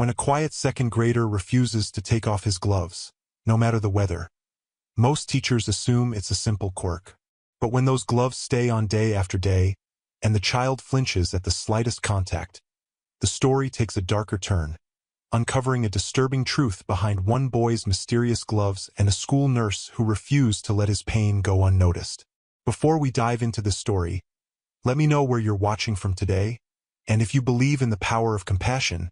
When a quiet second grader refuses to take off his gloves, no matter the weather, most teachers assume it's a simple quirk. But when those gloves stay on day after day, and the child flinches at the slightest contact, the story takes a darker turn, uncovering a disturbing truth behind one boy's mysterious gloves and a school nurse who refused to let his pain go unnoticed. Before we dive into this story, let me know where you're watching from today, and if you believe in the power of compassion,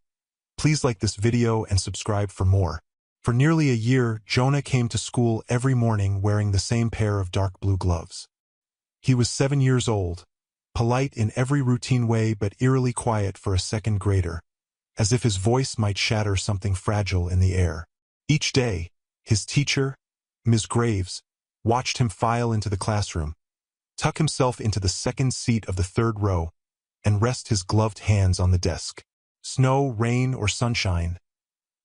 please like this video and subscribe for more. For nearly a year, Jonah came to school every morning wearing the same pair of dark blue gloves. He was 7 years old, polite in every routine way but eerily quiet for a second grader, as if his voice might shatter something fragile in the air. Each day, his teacher, Ms. Graves, watched him file into the classroom, tuck himself into the second seat of the third row, and rest his gloved hands on the desk. Snow, rain, or sunshine,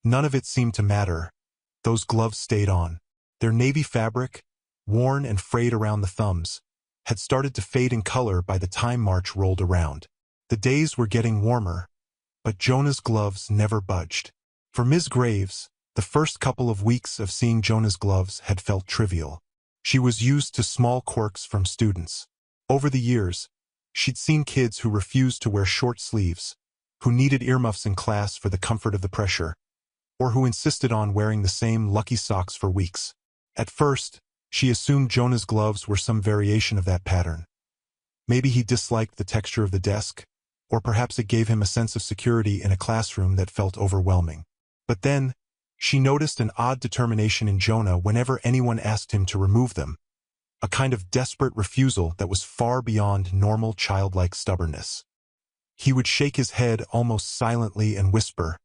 none of it seemed to matter. Those gloves stayed on. Their navy fabric, worn and frayed around the thumbs, had started to fade in color by the time March rolled around. The days were getting warmer, but Jonah's gloves never budged. For Ms. Graves, the first couple of weeks of seeing Jonah's gloves had felt trivial. She was used to small quirks from students. Over the years, she'd seen kids who refused to wear short sleeves, who needed earmuffs in class for the comfort of the pressure, or who insisted on wearing the same lucky socks for weeks. At first, she assumed Jonah's gloves were some variation of that pattern. Maybe he disliked the texture of the desk, or perhaps it gave him a sense of security in a classroom that felt overwhelming. But then, she noticed an odd determination in Jonah whenever anyone asked him to remove them, a kind of desperate refusal that was far beyond normal childlike stubbornness. He would shake his head almost silently and whisper,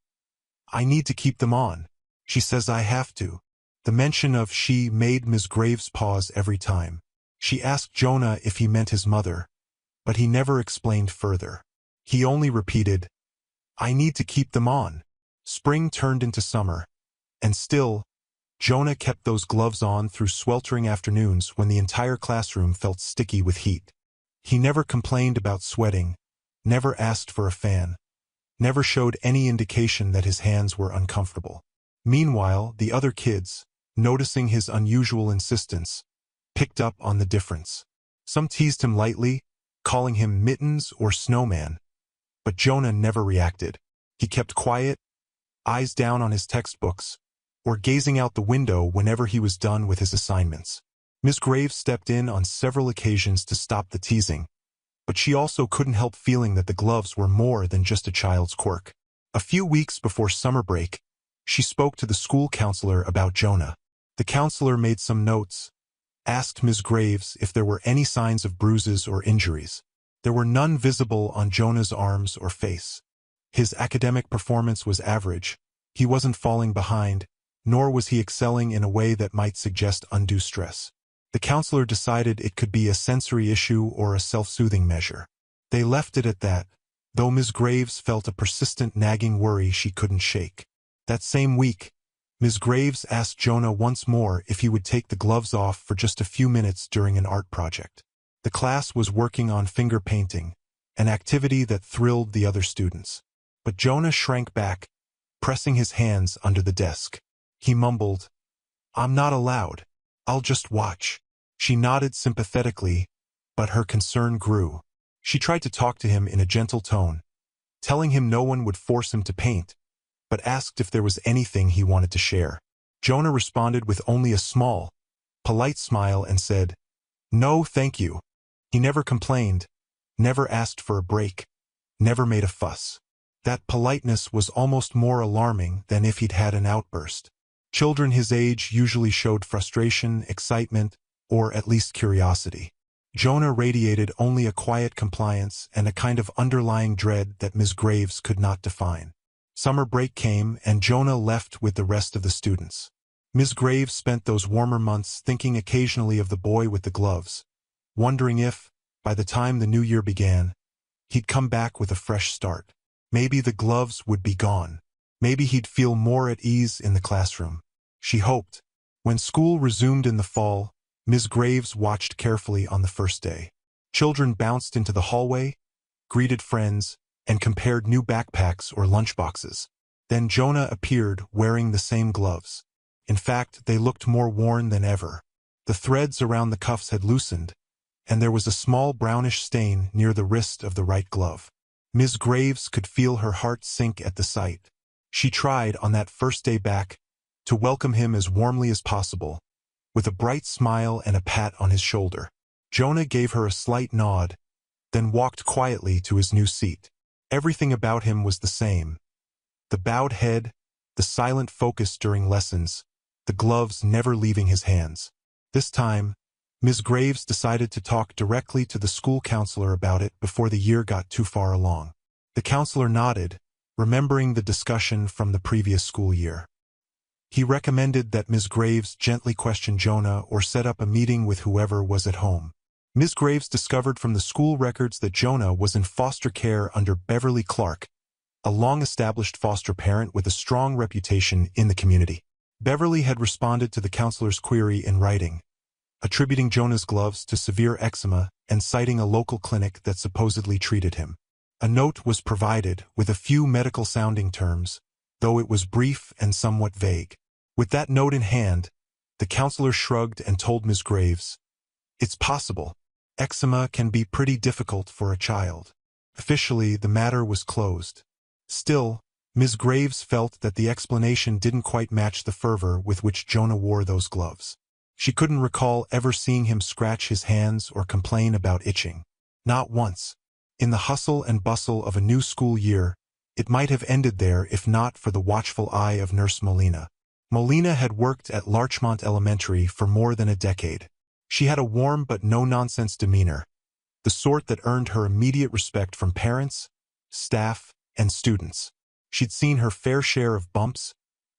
"I need to keep them on. She says I have to." The mention of she made Ms. Graves pause every time. She asked Jonah if he meant his mother, but he never explained further. He only repeated, "I need to keep them on." Spring turned into summer, and still, Jonah kept those gloves on through sweltering afternoons when the entire classroom felt sticky with heat. He never complained about sweating, never asked for a fan, never showed any indication that his hands were uncomfortable. Meanwhile, the other kids, noticing his unusual insistence, picked up on the difference. Some teased him lightly, calling him Mittens or Snowman, but Jonah never reacted. He kept quiet, eyes down on his textbooks, or gazing out the window whenever he was done with his assignments. Miss Graves stepped in on several occasions to stop the teasing, but she also couldn't help feeling that the gloves were more than just a child's quirk. A few weeks before summer break, she spoke to the school counselor about Jonah. The counselor made some notes, asked Ms. Graves if there were any signs of bruises or injuries. There were none visible on Jonah's arms or face. His academic performance was average. He wasn't falling behind, nor was he excelling in a way that might suggest undue stress. The counselor decided it could be a sensory issue or a self-soothing measure. They left it at that, though Ms. Graves felt a persistent nagging worry she couldn't shake. That same week, Ms. Graves asked Jonah once more if he would take the gloves off for just a few minutes during an art project. The class was working on finger painting, an activity that thrilled the other students. But Jonah shrank back, pressing his hands under the desk. He mumbled, "I'm not allowed. I'll just watch." She nodded sympathetically, but her concern grew. She tried to talk to him in a gentle tone, telling him no one would force him to paint, but asked if there was anything he wanted to share. Jonah responded with only a small, polite smile and said, "No, thank you." He never complained, never asked for a break, never made a fuss. That politeness was almost more alarming than if he'd had an outburst. Children his age usually showed frustration, excitement, or at least curiosity. Jonah radiated only a quiet compliance and a kind of underlying dread that Ms. Graves could not define. Summer break came, and Jonah left with the rest of the students. Ms. Graves spent those warmer months thinking occasionally of the boy with the gloves, wondering if, by the time the new year began, he'd come back with a fresh start. Maybe the gloves would be gone. Maybe he'd feel more at ease in the classroom. She hoped. When school resumed in the fall, Ms. Graves watched carefully on the first day. Children bounced into the hallway, greeted friends, and compared new backpacks or lunchboxes. Then Jonah appeared wearing the same gloves. In fact, they looked more worn than ever. The threads around the cuffs had loosened, and there was a small brownish stain near the wrist of the right glove. Ms. Graves could feel her heart sink at the sight. She tried, on that first day back, to welcome him as warmly as possible, with a bright smile and a pat on his shoulder. Jonah gave her a slight nod, then walked quietly to his new seat. Everything about him was the same. The bowed head, the silent focus during lessons, the gloves never leaving his hands. This time, Ms. Graves decided to talk directly to the school counselor about it before the year got too far along. The counselor nodded, remembering the discussion from the previous school year. He recommended that Ms. Graves gently question Jonah or set up a meeting with whoever was at home. Ms. Graves discovered from the school records that Jonah was in foster care under Beverly Clark, a long-established foster parent with a strong reputation in the community. Beverly had responded to the counselor's query in writing, attributing Jonah's gloves to severe eczema and citing a local clinic that supposedly treated him. A note was provided with a few medical-sounding terms, though it was brief and somewhat vague. With that note in hand, the counselor shrugged and told Ms. Graves, "It's possible. Eczema can be pretty difficult for a child." Officially, the matter was closed. Still, Ms. Graves felt that the explanation didn't quite match the fervor with which Jonah wore those gloves. She couldn't recall ever seeing him scratch his hands or complain about itching. Not once. In the hustle and bustle of a new school year, it might have ended there if not for the watchful eye of Nurse Molina. Molina had worked at Larchmont Elementary for more than a decade. She had a warm but no-nonsense demeanor, the sort that earned her immediate respect from parents, staff, and students. She'd seen her fair share of bumps,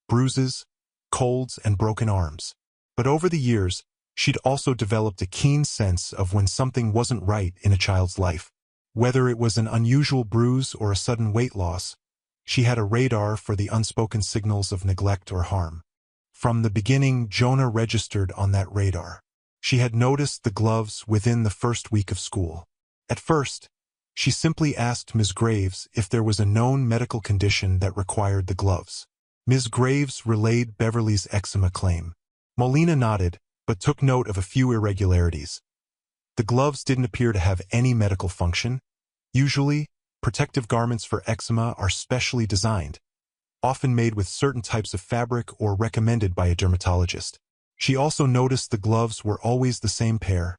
bruises, colds, and broken arms. But over the years, she'd also developed a keen sense of when something wasn't right in a child's life. Whether it was an unusual bruise or a sudden weight loss, she had a radar for the unspoken signals of neglect or harm. From the beginning, Jonah registered on that radar. She had noticed the gloves within the first week of school. At first, she simply asked Ms. Graves if there was a known medical condition that required the gloves. Ms. Graves relayed Beverly's eczema claim. Molina nodded, but took note of a few irregularities. The gloves didn't appear to have any medical function. Usually, protective garments for eczema are specially designed, often made with certain types of fabric or recommended by a dermatologist. She also noticed the gloves were always the same pair,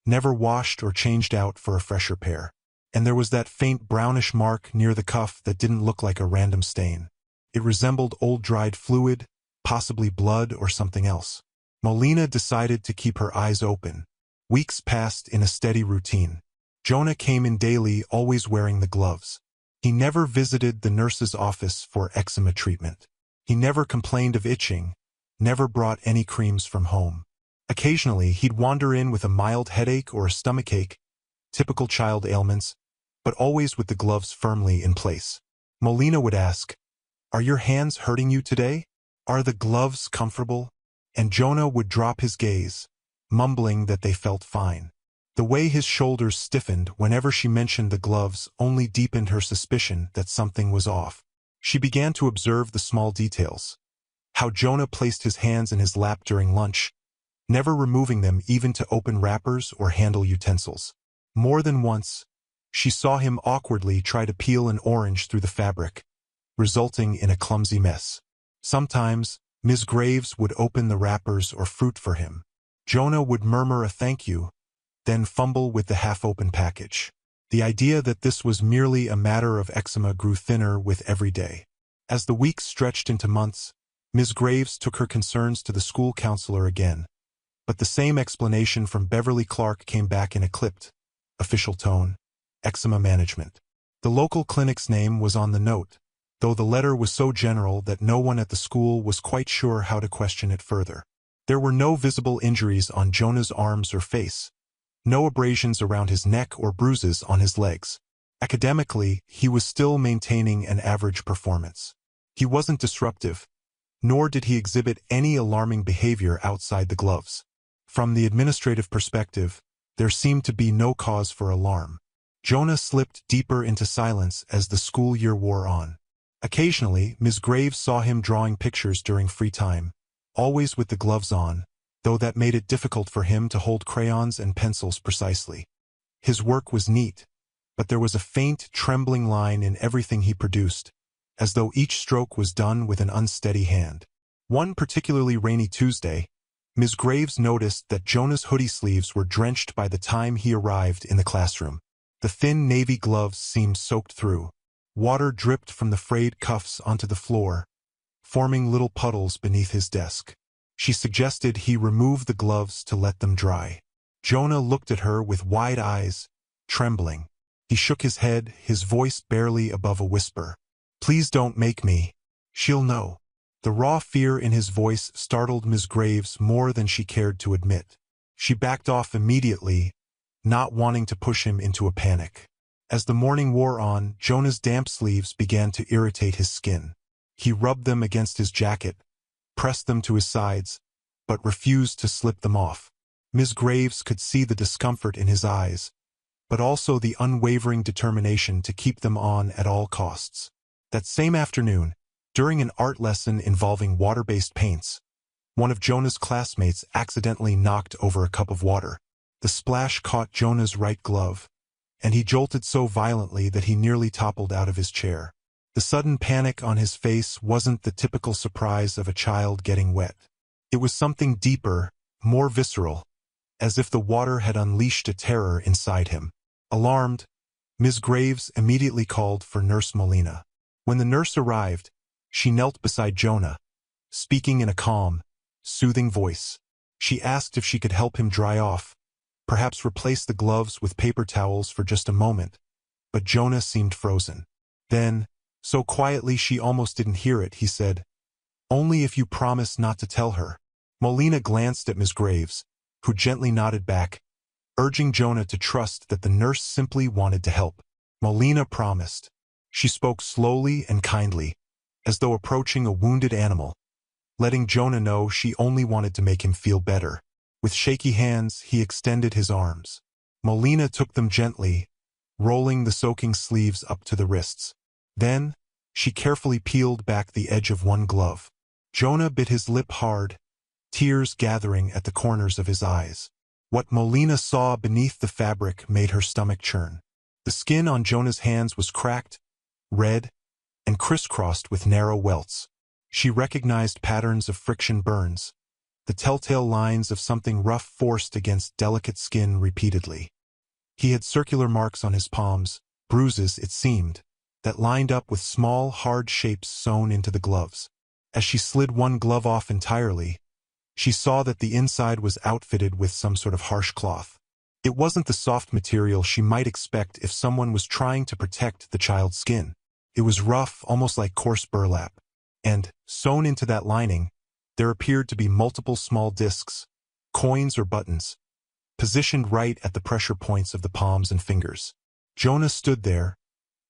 never washed or changed out for a fresher pair. And there was that faint brownish mark near the cuff that didn't look like a random stain. It resembled old dried fluid, possibly blood or something else. Molina decided to keep her eyes open. Weeks passed in a steady routine. Jonah came in daily, always wearing the gloves. He never visited the nurse's office for eczema treatment. He never complained of itching, never brought any creams from home. Occasionally, he'd wander in with a mild headache or a stomachache, typical child ailments, but always with the gloves firmly in place. Molina would ask, "Are your hands hurting you today? Are the gloves comfortable?" And Jonah would drop his gaze, mumbling that they felt fine. The way his shoulders stiffened whenever she mentioned the gloves only deepened her suspicion that something was off. She began to observe the small details. How Jonah placed his hands in his lap during lunch, never removing them even to open wrappers or handle utensils. More than once, she saw him awkwardly try to peel an orange through the fabric, resulting in a clumsy mess. Sometimes, Ms. Graves would open the wrappers or fruit for him. Jonah would murmur a thank you, then fumble with the half-open package. The idea that this was merely a matter of eczema grew thinner with every day. As the weeks stretched into months, Ms. Graves took her concerns to the school counselor again, but the same explanation from Beverly Clark came back in a clipped, official tone: eczema management. The local clinic's name was on the note, though the letter was so general that no one at the school was quite sure how to question it further. There were no visible injuries on Jonah's arms or face, no abrasions around his neck or bruises on his legs. Academically, he was still maintaining an average performance. He wasn't disruptive, nor did he exhibit any alarming behavior outside the gloves. From the administrative perspective, there seemed to be no cause for alarm. Jonah slipped deeper into silence as the school year wore on. Occasionally, Ms. Graves saw him drawing pictures during free time, always with the gloves on, though that made it difficult for him to hold crayons and pencils precisely. His work was neat, but there was a faint, trembling line in everything he produced, as though each stroke was done with an unsteady hand. One particularly rainy Tuesday, Ms. Graves noticed that Jonah's hoodie sleeves were drenched by the time he arrived in the classroom. The thin navy gloves seemed soaked through. Water dripped from the frayed cuffs onto the floor, forming little puddles beneath his desk. She suggested he remove the gloves to let them dry. Jonah looked at her with wide eyes, trembling. He shook his head, his voice barely above a whisper. "Please don't make me. She'll know." The raw fear in his voice startled Ms. Graves more than she cared to admit. She backed off immediately, not wanting to push him into a panic. As the morning wore on, Jonah's damp sleeves began to irritate his skin. He rubbed them against his jacket, pressed them to his sides, but refused to slip them off. Ms. Graves could see the discomfort in his eyes, but also the unwavering determination to keep them on at all costs. That same afternoon, during an art lesson involving water-based paints, one of Jonah's classmates accidentally knocked over a cup of water. The splash caught Jonah's right glove, and he jolted so violently that he nearly toppled out of his chair. The sudden panic on his face wasn't the typical surprise of a child getting wet. It was something deeper, more visceral, as if the water had unleashed a terror inside him. Alarmed, Ms. Graves immediately called for Nurse Molina. When the nurse arrived, she knelt beside Jonah, speaking in a calm, soothing voice. She asked if she could help him dry off, perhaps replace the gloves with paper towels for just a moment, but Jonah seemed frozen. Then, so quietly she almost didn't hear it, he said, "Only if you promise not to tell her." Molina glanced at Ms. Graves, who gently nodded back, urging Jonah to trust that the nurse simply wanted to help. Molina promised. She spoke slowly and kindly, as though approaching a wounded animal, letting Jonah know she only wanted to make him feel better. With shaky hands, he extended his arms. Molina took them gently, rolling the soaking sleeves up to the wrists. Then, she carefully peeled back the edge of one glove. Jonah bit his lip hard, tears gathering at the corners of his eyes. What Molina saw beneath the fabric made her stomach churn. The skin on Jonah's hands was cracked, red, and crisscrossed with narrow welts. She recognized patterns of friction burns, the telltale lines of something rough forced against delicate skin repeatedly. He had circular marks on his palms, bruises, it seemed, that lined up with small, hard shapes sewn into the gloves. As she slid one glove off entirely, she saw that the inside was outfitted with some sort of harsh cloth. It wasn't the soft material she might expect if someone was trying to protect the child's skin. It was rough, almost like coarse burlap. And, sewn into that lining, there appeared to be multiple small discs, coins or buttons, positioned right at the pressure points of the palms and fingers. Jonah stood there,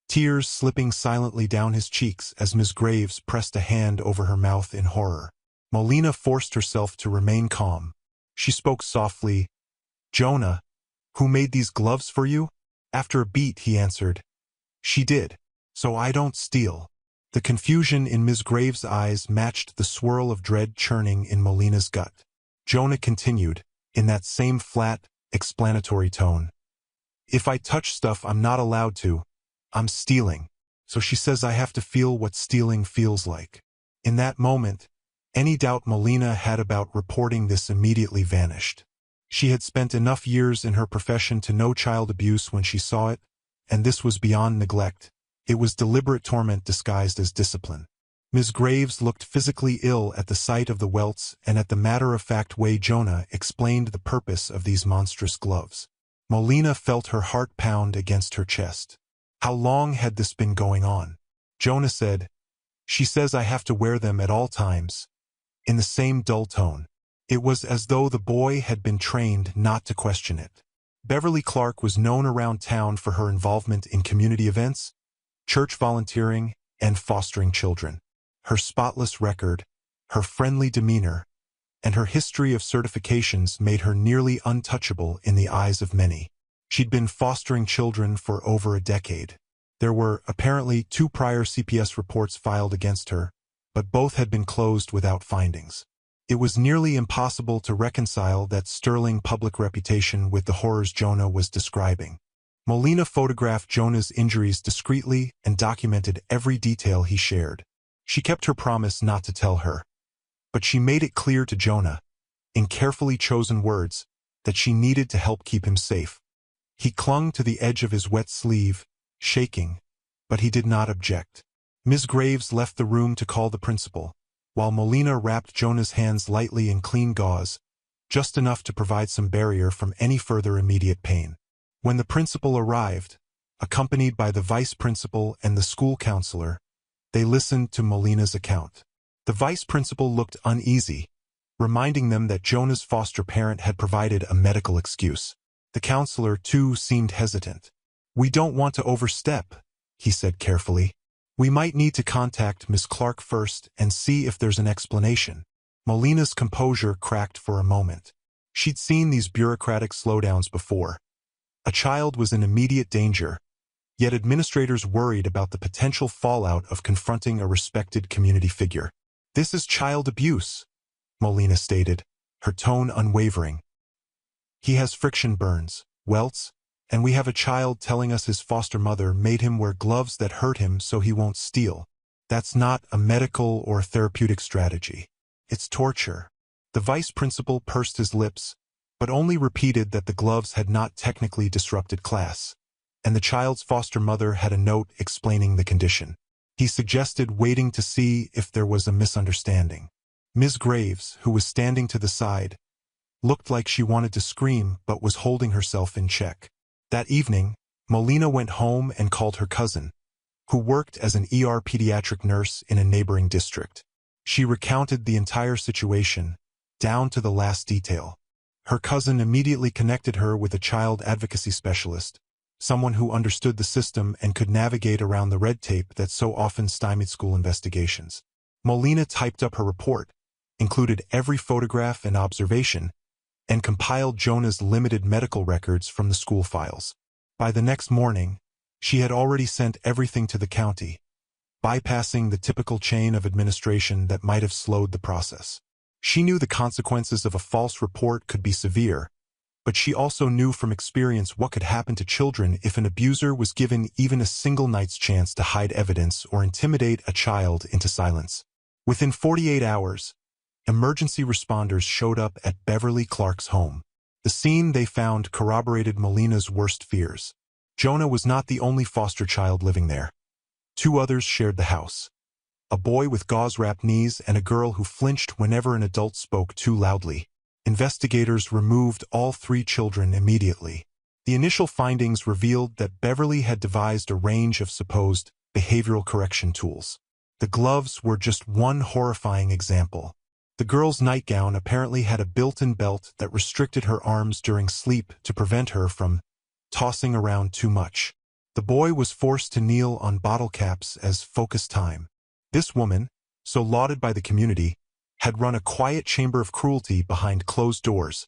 tears slipping silently down his cheeks as Ms. Graves pressed a hand over her mouth in horror. Molina forced herself to remain calm. She spoke softly, "Jonah, who made these gloves for you?" After a beat, he answered, "She did. So I don't steal." The confusion in Ms. Graves' eyes matched the swirl of dread churning in Molina's gut. Jonah continued, in that same flat, explanatory tone, "If I touch stuff I'm not allowed to, I'm stealing. So she says I have to feel what stealing feels like." In that moment, any doubt Molina had about reporting this immediately vanished. She had spent enough years in her profession to know child abuse when she saw it, and this was beyond neglect. It was deliberate torment disguised as discipline. Ms. Graves looked physically ill at the sight of the welts and at the matter-of-fact way Jonah explained the purpose of these monstrous gloves. Molina felt her heart pound against her chest. How long had this been going on? Jonah said, "She says I have to wear them at all times," in the same dull tone. It was as though the boy had been trained not to question it. Beverly Clark was known around town for her involvement in community events, church volunteering, and fostering children. Her spotless record, her friendly demeanor, and her history of certifications made her nearly untouchable in the eyes of many. She'd been fostering children for over a decade. There were, apparently, 2 prior CPS reports filed against her, but both had been closed without findings. It was nearly impossible to reconcile that sterling public reputation with the horrors Jonah was describing. Molina photographed Jonah's injuries discreetly and documented every detail he shared. She kept her promise not to tell her, but she made it clear to Jonah, in carefully chosen words, that she needed to help keep him safe. He clung to the edge of his wet sleeve, shaking, but he did not object. Ms. Graves left the room to call the principal, while Molina wrapped Jonah's hands lightly in clean gauze, just enough to provide some barrier from any further immediate pain. When the principal arrived, accompanied by the vice principal and the school counselor, they listened to Molina's account. The vice principal looked uneasy, reminding them that Jonah's foster parent had provided a medical excuse. The counselor, too, seemed hesitant. "We don't want to overstep," he said carefully. "We might need to contact Miss Clark first and see if there's an explanation." Molina's composure cracked for a moment. She'd seen these bureaucratic slowdowns before. A child was in immediate danger, yet administrators worried about the potential fallout of confronting a respected community figure. "This is child abuse," Molina stated, her tone unwavering. "He has friction burns, welts, and we have a child telling us his foster mother made him wear gloves that hurt him so he won't steal. That's not a medical or therapeutic strategy. It's torture." The vice principal pursed his lips, but only repeated that the gloves had not technically disrupted class, and the child's foster mother had a note explaining the condition. He suggested waiting to see if there was a misunderstanding. Ms. Graves, who was standing to the side, looked like she wanted to scream but was holding herself in check. That evening, Molina went home and called her cousin, who worked as an ER pediatric nurse in a neighboring district. She recounted the entire situation, down to the last detail. Her cousin immediately connected her with a child advocacy specialist, someone who understood the system and could navigate around the red tape that so often stymied school investigations. Molina typed up her report, included every photograph and observation, and compiled Jonah's limited medical records from the school files. By the next morning, she had already sent everything to the county, bypassing the typical chain of administration that might have slowed the process. She knew the consequences of a false report could be severe, but she also knew from experience what could happen to children if an abuser was given even a single night's chance to hide evidence or intimidate a child into silence. Within 48 hours, emergency responders showed up at Beverly Clark's home. The scene they found corroborated Molina's worst fears. Jonah was not the only foster child living there. 2 others shared the house: a boy with gauze-wrapped knees and a girl who flinched whenever an adult spoke too loudly. Investigators removed all 3 children immediately. The initial findings revealed that Beverly had devised a range of supposed behavioral correction tools. The gloves were just one horrifying example. The girl's nightgown apparently had a built-in belt that restricted her arms during sleep to prevent her from tossing around too much. The boy was forced to kneel on bottle caps as focus time. This woman, so lauded by the community, had run a quiet chamber of cruelty behind closed doors,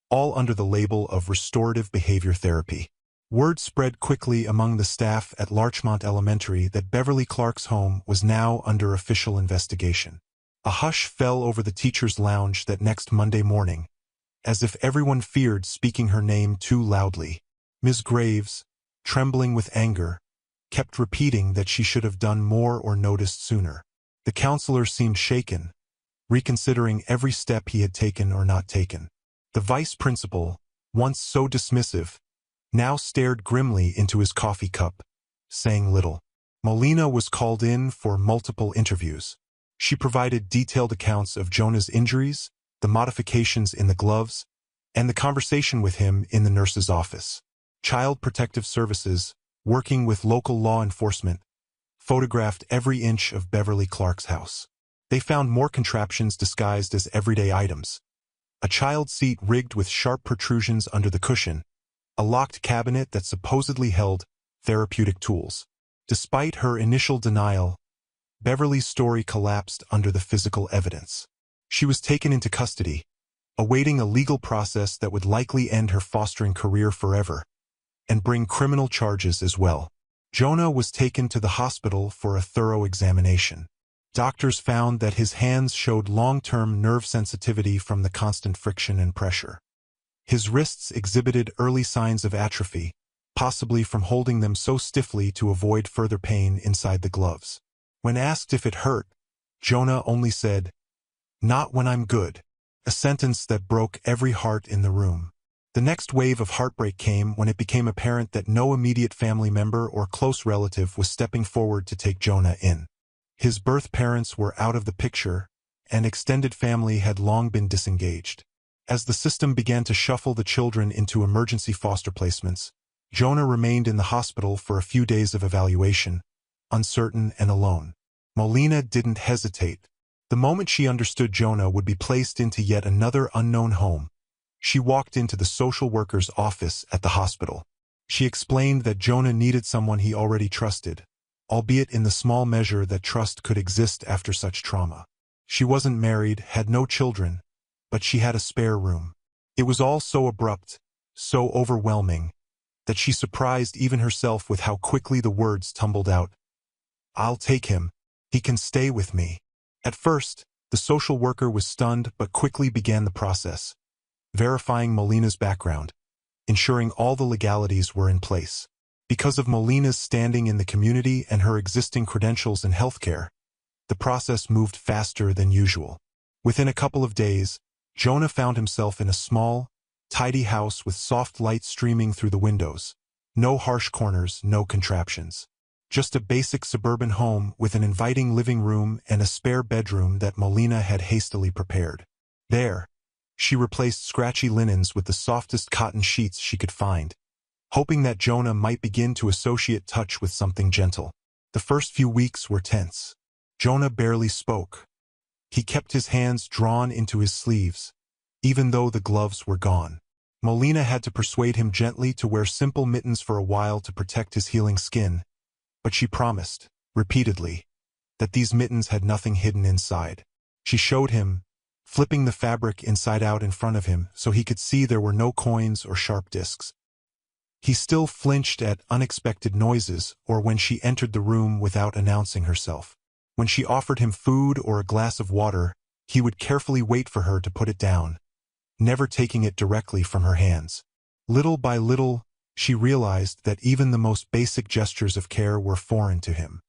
all under the label of restorative behavior therapy. Word spread quickly among the staff at Larchmont Elementary that Beverly Clark's home was now under official investigation. A hush fell over the teacher's lounge that next Monday morning, as if everyone feared speaking her name too loudly. Ms. Graves, trembling with anger, kept repeating that she should have done more or noticed sooner. The counselor seemed shaken, reconsidering every step he had taken or not taken. The vice principal, once so dismissive, now stared grimly into his coffee cup, saying little. Molina was called in for multiple interviews. She provided detailed accounts of Jonah's injuries, the modifications in the gloves, and the conversation with him in the nurse's office. Child Protective Services, working with local law enforcement, photographed every inch of Beverly Clark's house. They found more contraptions disguised as everyday items: a child seat rigged with sharp protrusions under the cushion, a locked cabinet that supposedly held therapeutic tools. Despite her initial denial, Beverly's story collapsed under the physical evidence. She was taken into custody, awaiting a legal process that would likely end her fostering career forever, and bring criminal charges as well. Jonah was taken to the hospital for a thorough examination. Doctors found that his hands showed long-term nerve sensitivity from the constant friction and pressure. His wrists exhibited early signs of atrophy, possibly from holding them so stiffly to avoid further pain inside the gloves. When asked if it hurt, Jonah only said, "Not when I'm good," a sentence that broke every heart in the room. The next wave of heartbreak came when it became apparent that no immediate family member or close relative was stepping forward to take Jonah in. His birth parents were out of the picture, and extended family had long been disengaged. As the system began to shuffle the children into emergency foster placements, Jonah remained in the hospital for a few days of evaluation, uncertain and alone. Molina didn't hesitate. The moment she understood Jonah would be placed into yet another unknown home, she walked into the social worker's office at the hospital. She explained that Jonah needed someone he already trusted, albeit in the small measure that trust could exist after such trauma. She wasn't married, had no children, but she had a spare room. It was all so abrupt, so overwhelming, that she surprised even herself with how quickly the words tumbled out. "I'll take him. He can stay with me." At first, the social worker was stunned but quickly began the process, verifying Molina's background, ensuring all the legalities were in place. Because of Molina's standing in the community and her existing credentials in healthcare, the process moved faster than usual. Within a couple of days, Jonah found himself in a small, tidy house with soft light streaming through the windows. No harsh corners, no contraptions. Just a basic suburban home with an inviting living room and a spare bedroom that Molina had hastily prepared. There, she replaced scratchy linens with the softest cotton sheets she could find, hoping that Jonah might begin to associate touch with something gentle. The first few weeks were tense. Jonah barely spoke. He kept his hands drawn into his sleeves, even though the gloves were gone. Molina had to persuade him gently to wear simple mittens for a while to protect his healing skin, but she promised, repeatedly, that these mittens had nothing hidden inside. She showed him, flipping the fabric inside out in front of him so he could see there were no coins or sharp discs. He still flinched at unexpected noises or when she entered the room without announcing herself. When she offered him food or a glass of water, he would carefully wait for her to put it down, never taking it directly from her hands. Little by little, she realized that even the most basic gestures of care were foreign to him.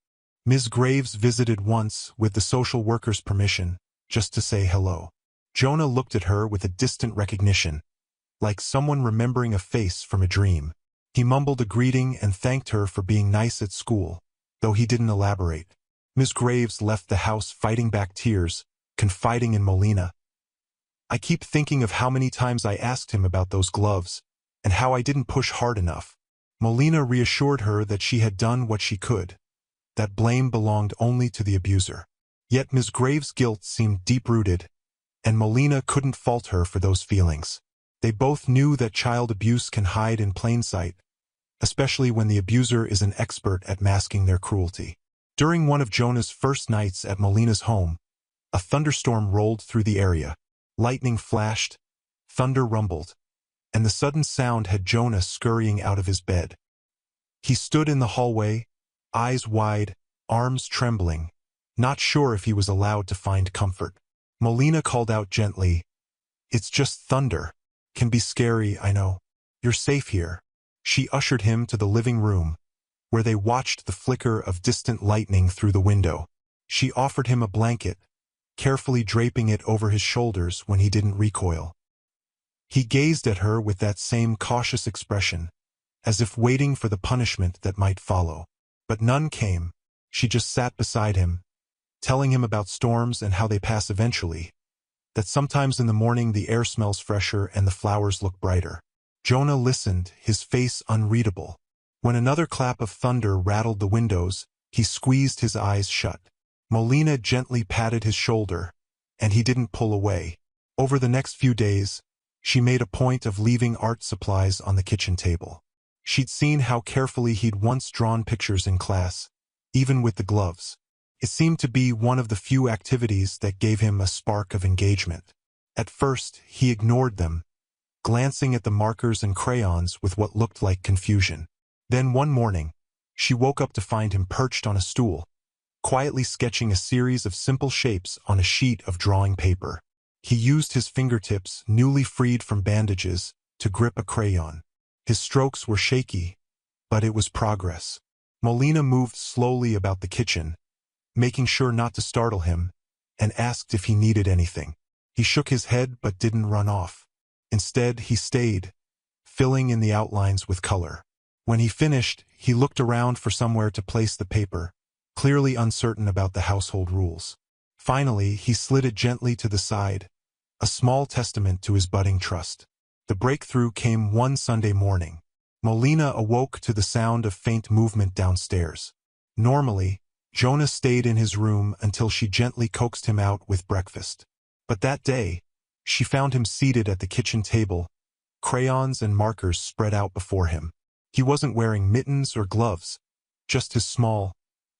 Ms. Graves visited once, with the social worker's permission, just to say hello. Jonah looked at her with a distant recognition, like someone remembering a face from a dream. He mumbled a greeting and thanked her for being nice at school, though he didn't elaborate. Ms. Graves left the house fighting back tears, confiding in Molina. "I keep thinking of how many times I asked him about those gloves, and how I didn't push hard enough." Molina reassured her that she had done what she could, that blame belonged only to the abuser. Yet Ms. Graves' guilt seemed deep-rooted, and Molina couldn't fault her for those feelings. They both knew that child abuse can hide in plain sight, especially when the abuser is an expert at masking their cruelty. During one of Jonah's first nights at Molina's home, a thunderstorm rolled through the area. Lightning flashed, thunder rumbled, and the sudden sound had Jonah scurrying out of his bed. He stood in the hallway, eyes wide, arms trembling, not sure if he was allowed to find comfort. Molina called out gently, "It's just thunder. Can be scary, I know. You're safe here." She ushered him to the living room, where they watched the flicker of distant lightning through the window. She offered him a blanket, carefully draping it over his shoulders when he didn't recoil. He gazed at her with that same cautious expression, as if waiting for the punishment that might follow. But none came. She just sat beside him, telling him about storms and how they pass eventually, that sometimes in the morning the air smells fresher and the flowers look brighter. Jonah listened, his face unreadable. When another clap of thunder rattled the windows, he squeezed his eyes shut. Molina gently patted his shoulder, and he didn't pull away. Over the next few days, she made a point of leaving art supplies on the kitchen table. She'd seen how carefully he'd once drawn pictures in class, even with the gloves. It seemed to be one of the few activities that gave him a spark of engagement. At first, he ignored them, glancing at the markers and crayons with what looked like confusion. Then one morning, She woke up to find him perched on a stool, quietly sketching a series of simple shapes on a sheet of drawing paper. He used his fingertips, newly freed from bandages, to grip a crayon. His strokes were shaky, but it was progress. Molina moved slowly about the kitchen, making sure not to startle him, and asked if he needed anything. He shook his head but didn't run off. Instead, he stayed, filling in the outlines with color. When he finished, he looked around for somewhere to place the paper, clearly uncertain about the household rules. Finally, he slid it gently to the side, a small testament to his budding trust. The breakthrough came one Sunday morning. Molina awoke to the sound of faint movement downstairs. Normally, Jonah stayed in his room until she gently coaxed him out with breakfast. But that day, she found him seated at the kitchen table, crayons and markers spread out before him. He wasn't wearing mittens or gloves, just his small,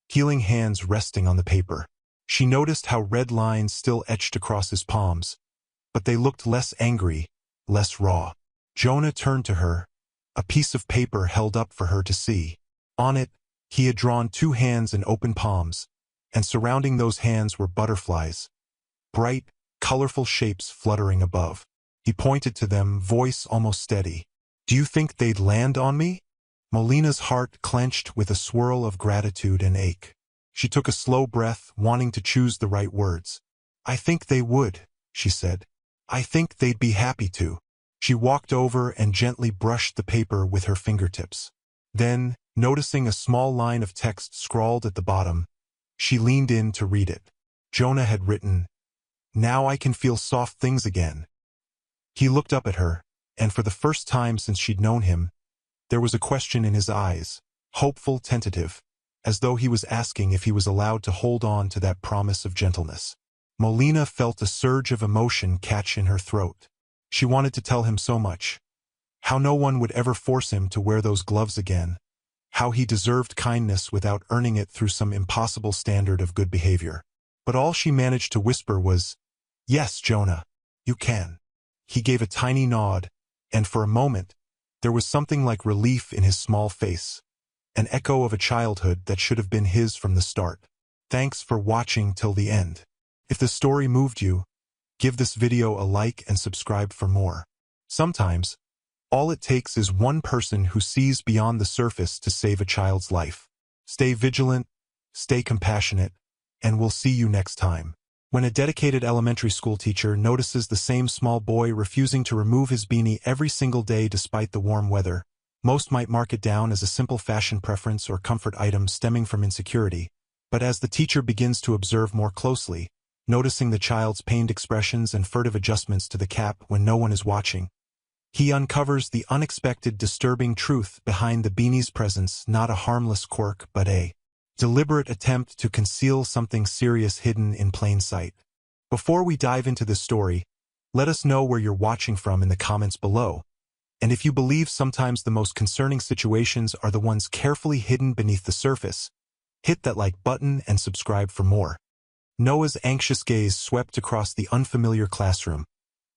healing hands resting on the paper. She noticed how red lines still etched across his palms, but they looked less angry, less raw. Jonah turned to her, a piece of paper held up for her to see. On it, he had drawn 2 hands in open palms, and surrounding those hands were butterflies, bright, colorful shapes fluttering above. He pointed to them, voice almost steady. "Do you think they'd land on me?" Molina's heart clenched with a swirl of gratitude and ache. She took a slow breath, wanting to choose the right words. "I think they would," she said. "I think they'd be happy to." She walked over and gently brushed the paper with her fingertips. Then, noticing a small line of text scrawled at the bottom, she leaned in to read it. Jonah had written, "Now I can feel soft things again." He looked up at her, and for the first time since she'd known him, there was a question in his eyes, hopeful, tentative, as though he was asking if he was allowed to hold on to that promise of gentleness. Molina felt a surge of emotion catch in her throat. She wanted to tell him so much. How no one would ever force him to wear those gloves again. How he deserved kindness without earning it through some impossible standard of good behavior. But all she managed to whisper was, "Yes, Jonah, you can." He gave a tiny nod, and for a moment, there was something like relief in his small face, an echo of a childhood that should have been his from the start. Thanks for watching till the end. If the story moved you, give this video a like and subscribe for more. Sometimes, all it takes is one person who sees beyond the surface to save a child's life. Stay vigilant, stay compassionate, and we'll see you next time. When a dedicated elementary school teacher notices the same small boy refusing to remove his beanie every single day despite the warm weather, most might mark it down as a simple fashion preference or comfort item stemming from insecurity. But as the teacher begins to observe more closely, noticing the child's pained expressions and furtive adjustments to the cap when no one is watching, he uncovers the unexpected, disturbing truth behind the beanie's presence, not a harmless quirk but a deliberate attempt to conceal something serious hidden in plain sight. Before we dive into this story, let us know where you're watching from in the comments below, and if you believe sometimes the most concerning situations are the ones carefully hidden beneath the surface, hit that like button and subscribe for more. Noah's anxious gaze swept across the unfamiliar classroom,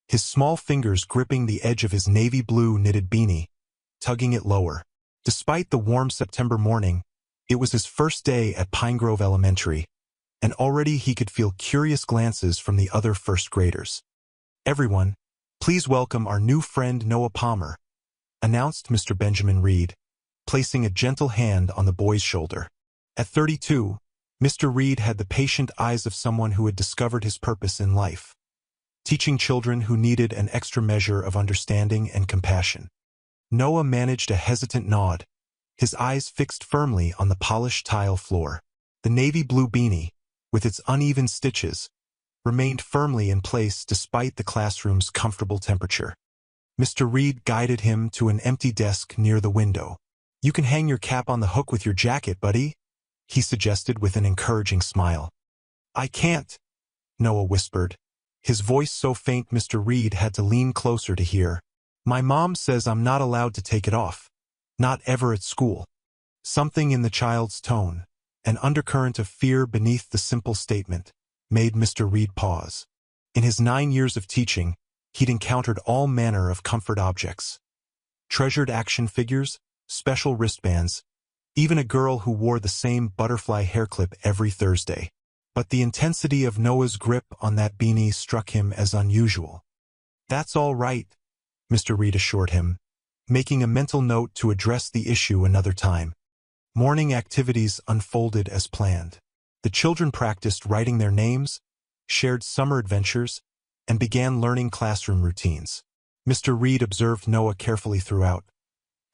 his small fingers gripping the edge of his navy blue knitted beanie, tugging it lower. Despite the warm September morning, it was his first day at Pine Grove Elementary, and already he could feel curious glances from the other first graders. "Everyone, please welcome our new friend Noah Palmer," announced Mr. Benjamin Reed, placing a gentle hand on the boy's shoulder. At 32, Mr. Reed had the patient eyes of someone who had discovered his purpose in life, teaching children who needed an extra measure of understanding and compassion. Noah managed a hesitant nod, his eyes fixed firmly on the polished tile floor. The navy blue beanie, with its uneven stitches, remained firmly in place despite the classroom's comfortable temperature. Mr. Reed guided him to an empty desk near the window. "You can hang your cap on the hook with your jacket, buddy," he suggested with an encouraging smile. "I can't," Noah whispered, his voice so faint Mr. Reed had to lean closer to hear. "My mom says I'm not allowed to take it off. Not ever at school." Something in the child's tone, an undercurrent of fear beneath the simple statement, made Mr. Reed pause. In his 9 years of teaching, he'd encountered all manner of comfort objects. Treasured action figures, special wristbands, even a girl who wore the same butterfly hairclip every Thursday. But the intensity of Noah's grip on that beanie struck him as unusual. "That's all right," Mr. Reed assured him, making a mental note to address the issue another time. Morning activities unfolded as planned. The children practiced writing their names, shared summer adventures, and began learning classroom routines. Mr. Reed observed Noah carefully throughout.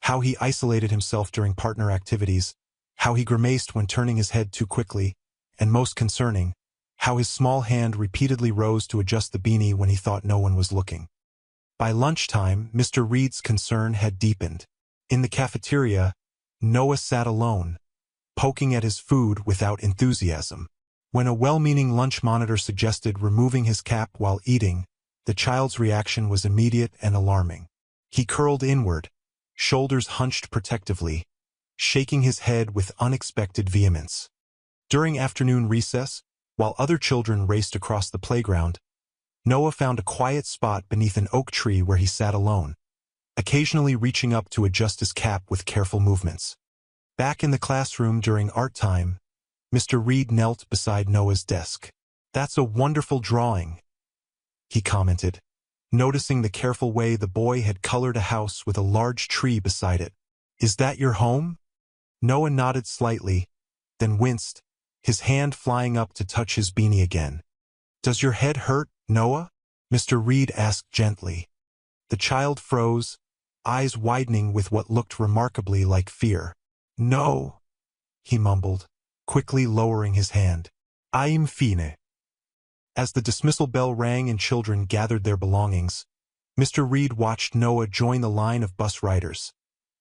How he isolated himself during partner activities, how he grimaced when turning his head too quickly, and most concerning, how his small hand repeatedly rose to adjust the beanie when he thought no one was looking. By lunchtime, Mr. Reed's concern had deepened. In the cafeteria, Noah sat alone, poking at his food without enthusiasm. When a well-meaning lunch monitor suggested removing his cap while eating, the child's reaction was immediate and alarming. He curled inward, shoulders hunched protectively, shaking his head with unexpected vehemence. During afternoon recess, while other children raced across the playground, Noah found a quiet spot beneath an oak tree where he sat alone, occasionally reaching up to adjust his cap with careful movements. Back in the classroom during art time, Mr. Reed knelt beside Noah's desk. "That's a wonderful drawing," he commented, noticing the careful way the boy had colored a house with a large tree beside it. "Is that your home?" Noah nodded slightly, then winced, his hand flying up to touch his beanie again. "Does your head hurt, Noah?" Mr. Reed asked gently. The child froze, eyes widening with what looked remarkably like fear. "No," he mumbled, quickly lowering his hand. "I'm fine." As the dismissal bell rang and children gathered their belongings, Mr. Reed watched Noah join the line of bus riders,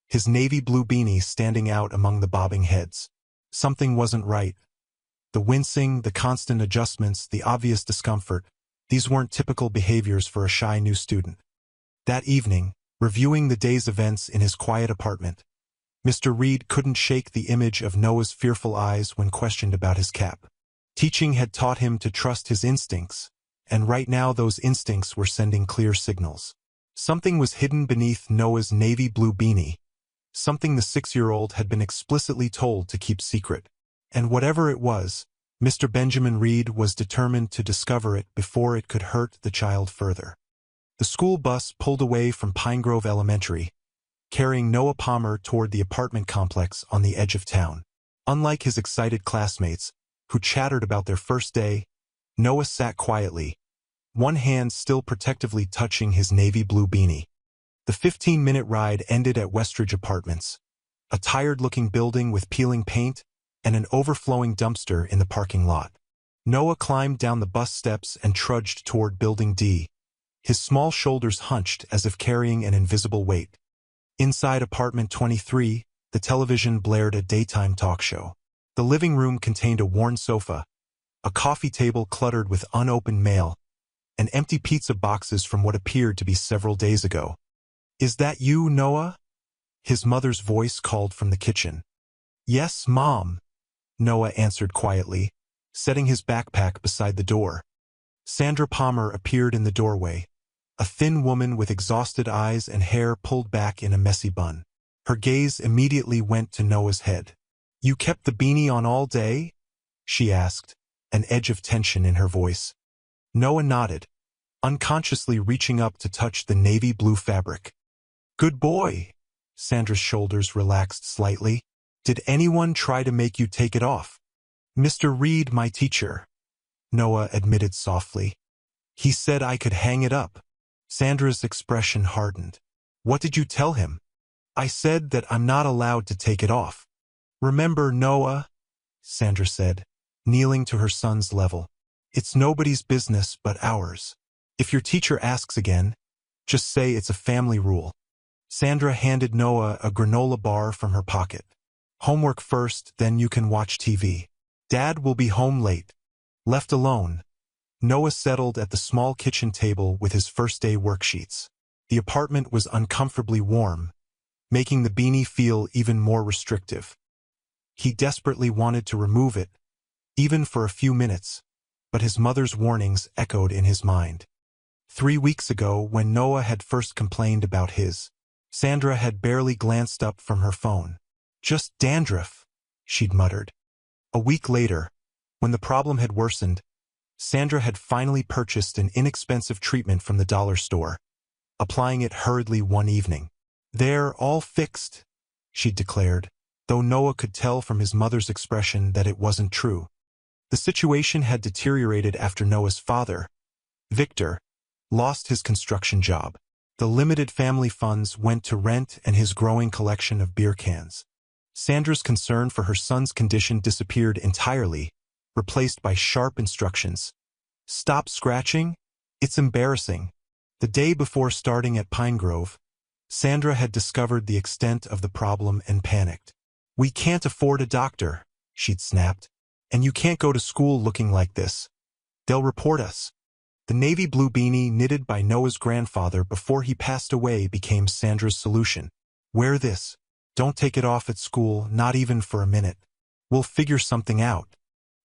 his navy blue beanie standing out among the bobbing heads. Something wasn't right. The wincing, the constant adjustments, the obvious discomfort, these weren't typical behaviors for a shy new student. That evening, reviewing the day's events in his quiet apartment, Mr. Reed couldn't shake the image of Noah's fearful eyes when questioned about his cap. Teaching had taught him to trust his instincts, and right now those instincts were sending clear signals. Something was hidden beneath Noah's navy blue beanie, something the 6-year-old had been explicitly told to keep secret. And whatever it was, Mr. Benjamin Reed was determined to discover it before it could hurt the child further. The school bus pulled away from Pine Grove Elementary, carrying Noah Palmer toward the apartment complex on the edge of town. Unlike his excited classmates, who chattered about their first day, Noah sat quietly, one hand still protectively touching his navy blue beanie. The 15-minute ride ended at Westridge Apartments, a tired-looking building with peeling paint and an overflowing dumpster in the parking lot. Noah climbed down the bus steps and trudged toward Building D, his small shoulders hunched as if carrying an invisible weight. Inside apartment 23, the television blared a daytime talk show. The living room contained a worn sofa, a coffee table cluttered with unopened mail, and empty pizza boxes from what appeared to be several days ago. "Is that you, Noah?" His mother's voice called from the kitchen. "Yes, Mom," Noah answered quietly, setting his backpack beside the door. Sandra Palmer appeared in the doorway, a thin woman with exhausted eyes and hair pulled back in a messy bun. Her gaze immediately went to Noah's head. "You kept the beanie on all day?" she asked, an edge of tension in her voice. Noah nodded, unconsciously reaching up to touch the navy blue fabric. "Good boy." Sandra's shoulders relaxed slightly. "Did anyone try to make you take it off?" "Mr. Reed, my teacher," Noah admitted softly. "He said I could hang it up." Sandra's expression hardened. "What did you tell him?" "I said that I'm not allowed to take it off." "Remember, Noah," Sandra said, kneeling to her son's level, "it's nobody's business but ours. If your teacher asks again, just say it's a family rule." Sandra handed Noah a granola bar from her pocket. "Homework first, then you can watch TV. Dad will be home late." Left alone, Noah settled at the small kitchen table with his first-day worksheets. The apartment was uncomfortably warm, making the beanie feel even more restrictive. He desperately wanted to remove it, even for a few minutes, but his mother's warnings echoed in his mind. 3 weeks ago, when Noah had first complained about his, Sandra had barely glanced up from her phone. Just dandruff, she'd muttered. A week later, when the problem had worsened, Sandra had finally purchased an inexpensive treatment from the dollar store, applying it hurriedly one evening. "They're all fixed," she'd declared, though Noah could tell from his mother's expression that it wasn't true. The situation had deteriorated after Noah's father, Victor, lost his construction job. The limited family funds went to rent and his growing collection of beer cans. Sandra's concern for her son's condition disappeared entirely, replaced by sharp instructions. "Stop scratching? It's embarrassing." The day before starting at Pine Grove, Sandra had discovered the extent of the problem and panicked. "We can't afford a doctor," she'd snapped. "And you can't go to school looking like this. They'll report us." The navy blue beanie knitted by Noah's grandfather before he passed away became Sandra's solution. "Wear this. Don't take it off at school, not even for a minute. We'll figure something out."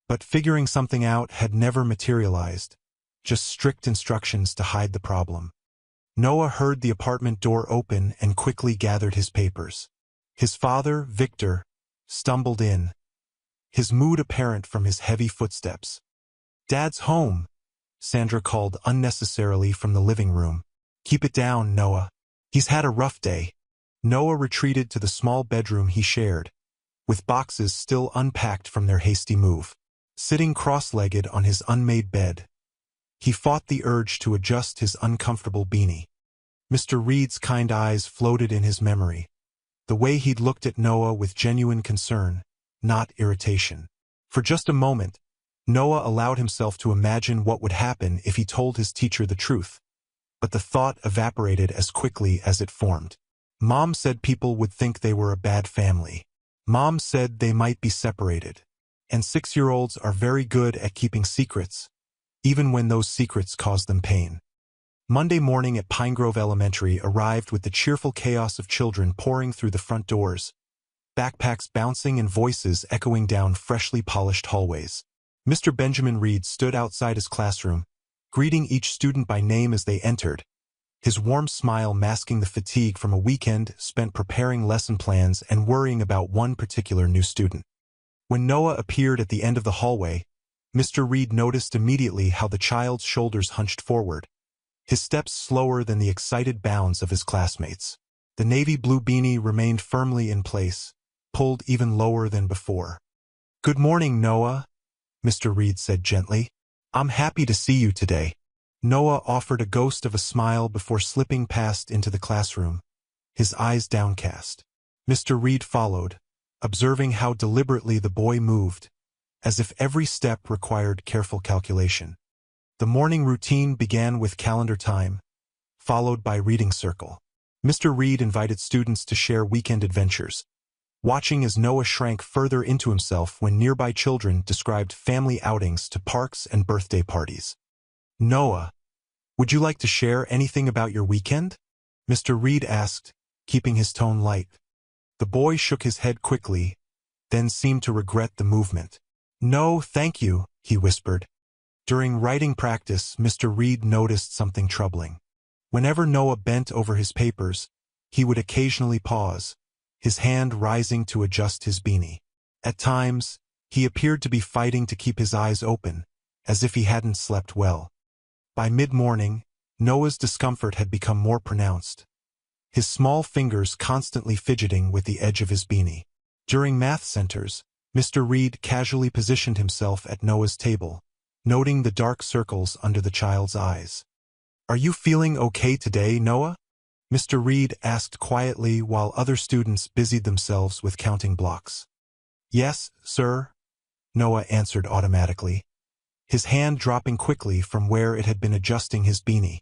But figuring something out had never materialized, just strict instructions to hide the problem. Noah heard the apartment door open and quickly gathered his papers. His father, Victor, stumbled in, his mood apparent from his heavy footsteps. "Dad's home," Sandra called unnecessarily from the living room. "Keep it down, Noah. He's had a rough day." Noah retreated to the small bedroom he shared, with boxes still unpacked from their hasty move. Sitting cross-legged on his unmade bed, he fought the urge to adjust his uncomfortable beanie. Mr. Reed's kind eyes floated in his memory, the way he'd looked at Noah with genuine concern, not irritation. For just a moment, Noah allowed himself to imagine what would happen if he told his teacher the truth, but the thought evaporated as quickly as it formed. Mom said people would think they were a bad family. Mom said they might be separated. And 6-year-olds are very good at keeping secrets, even when those secrets cause them pain. Monday morning at Pine Grove Elementary arrived with the cheerful chaos of children pouring through the front doors, backpacks bouncing and voices echoing down freshly polished hallways. Mr. Benjamin Reed stood outside his classroom, greeting each student by name as they entered, his warm smile masking the fatigue from a weekend spent preparing lesson plans and worrying about one particular new student. When Noah appeared at the end of the hallway, Mr. Reed noticed immediately how the child's shoulders hunched forward, his steps slower than the excited bounds of his classmates. The navy blue beanie remained firmly in place, pulled even lower than before. "Good morning, Noah," Mr. Reed said gently. "I'm happy to see you today." Noah offered a ghost of a smile before slipping past into the classroom, his eyes downcast. Mr. Reed followed, observing how deliberately the boy moved, as if every step required careful calculation. The morning routine began with calendar time, followed by reading circle. Mr. Reed invited students to share weekend adventures, watching as Noah shrank further into himself when nearby children described family outings to parks and birthday parties. "Noah, would you like to share anything about your weekend?" Mr. Reed asked, keeping his tone light. The boy shook his head quickly, then seemed to regret the movement. "No, thank you," he whispered. During writing practice, Mr. Reed noticed something troubling. Whenever Noah bent over his papers, he would occasionally pause, his hand rising to adjust his beanie. At times, he appeared to be fighting to keep his eyes open, as if he hadn't slept well. By mid-morning, Noah's discomfort had become more pronounced, his small fingers constantly fidgeting with the edge of his beanie. During math centers, Mr. Reed casually positioned himself at Noah's table, noting the dark circles under the child's eyes. "Are you feeling okay today, Noah?" Mr. Reed asked quietly while other students busied themselves with counting blocks. "Yes, sir," Noah answered automatically, his hand dropping quickly from where it had been adjusting his beanie.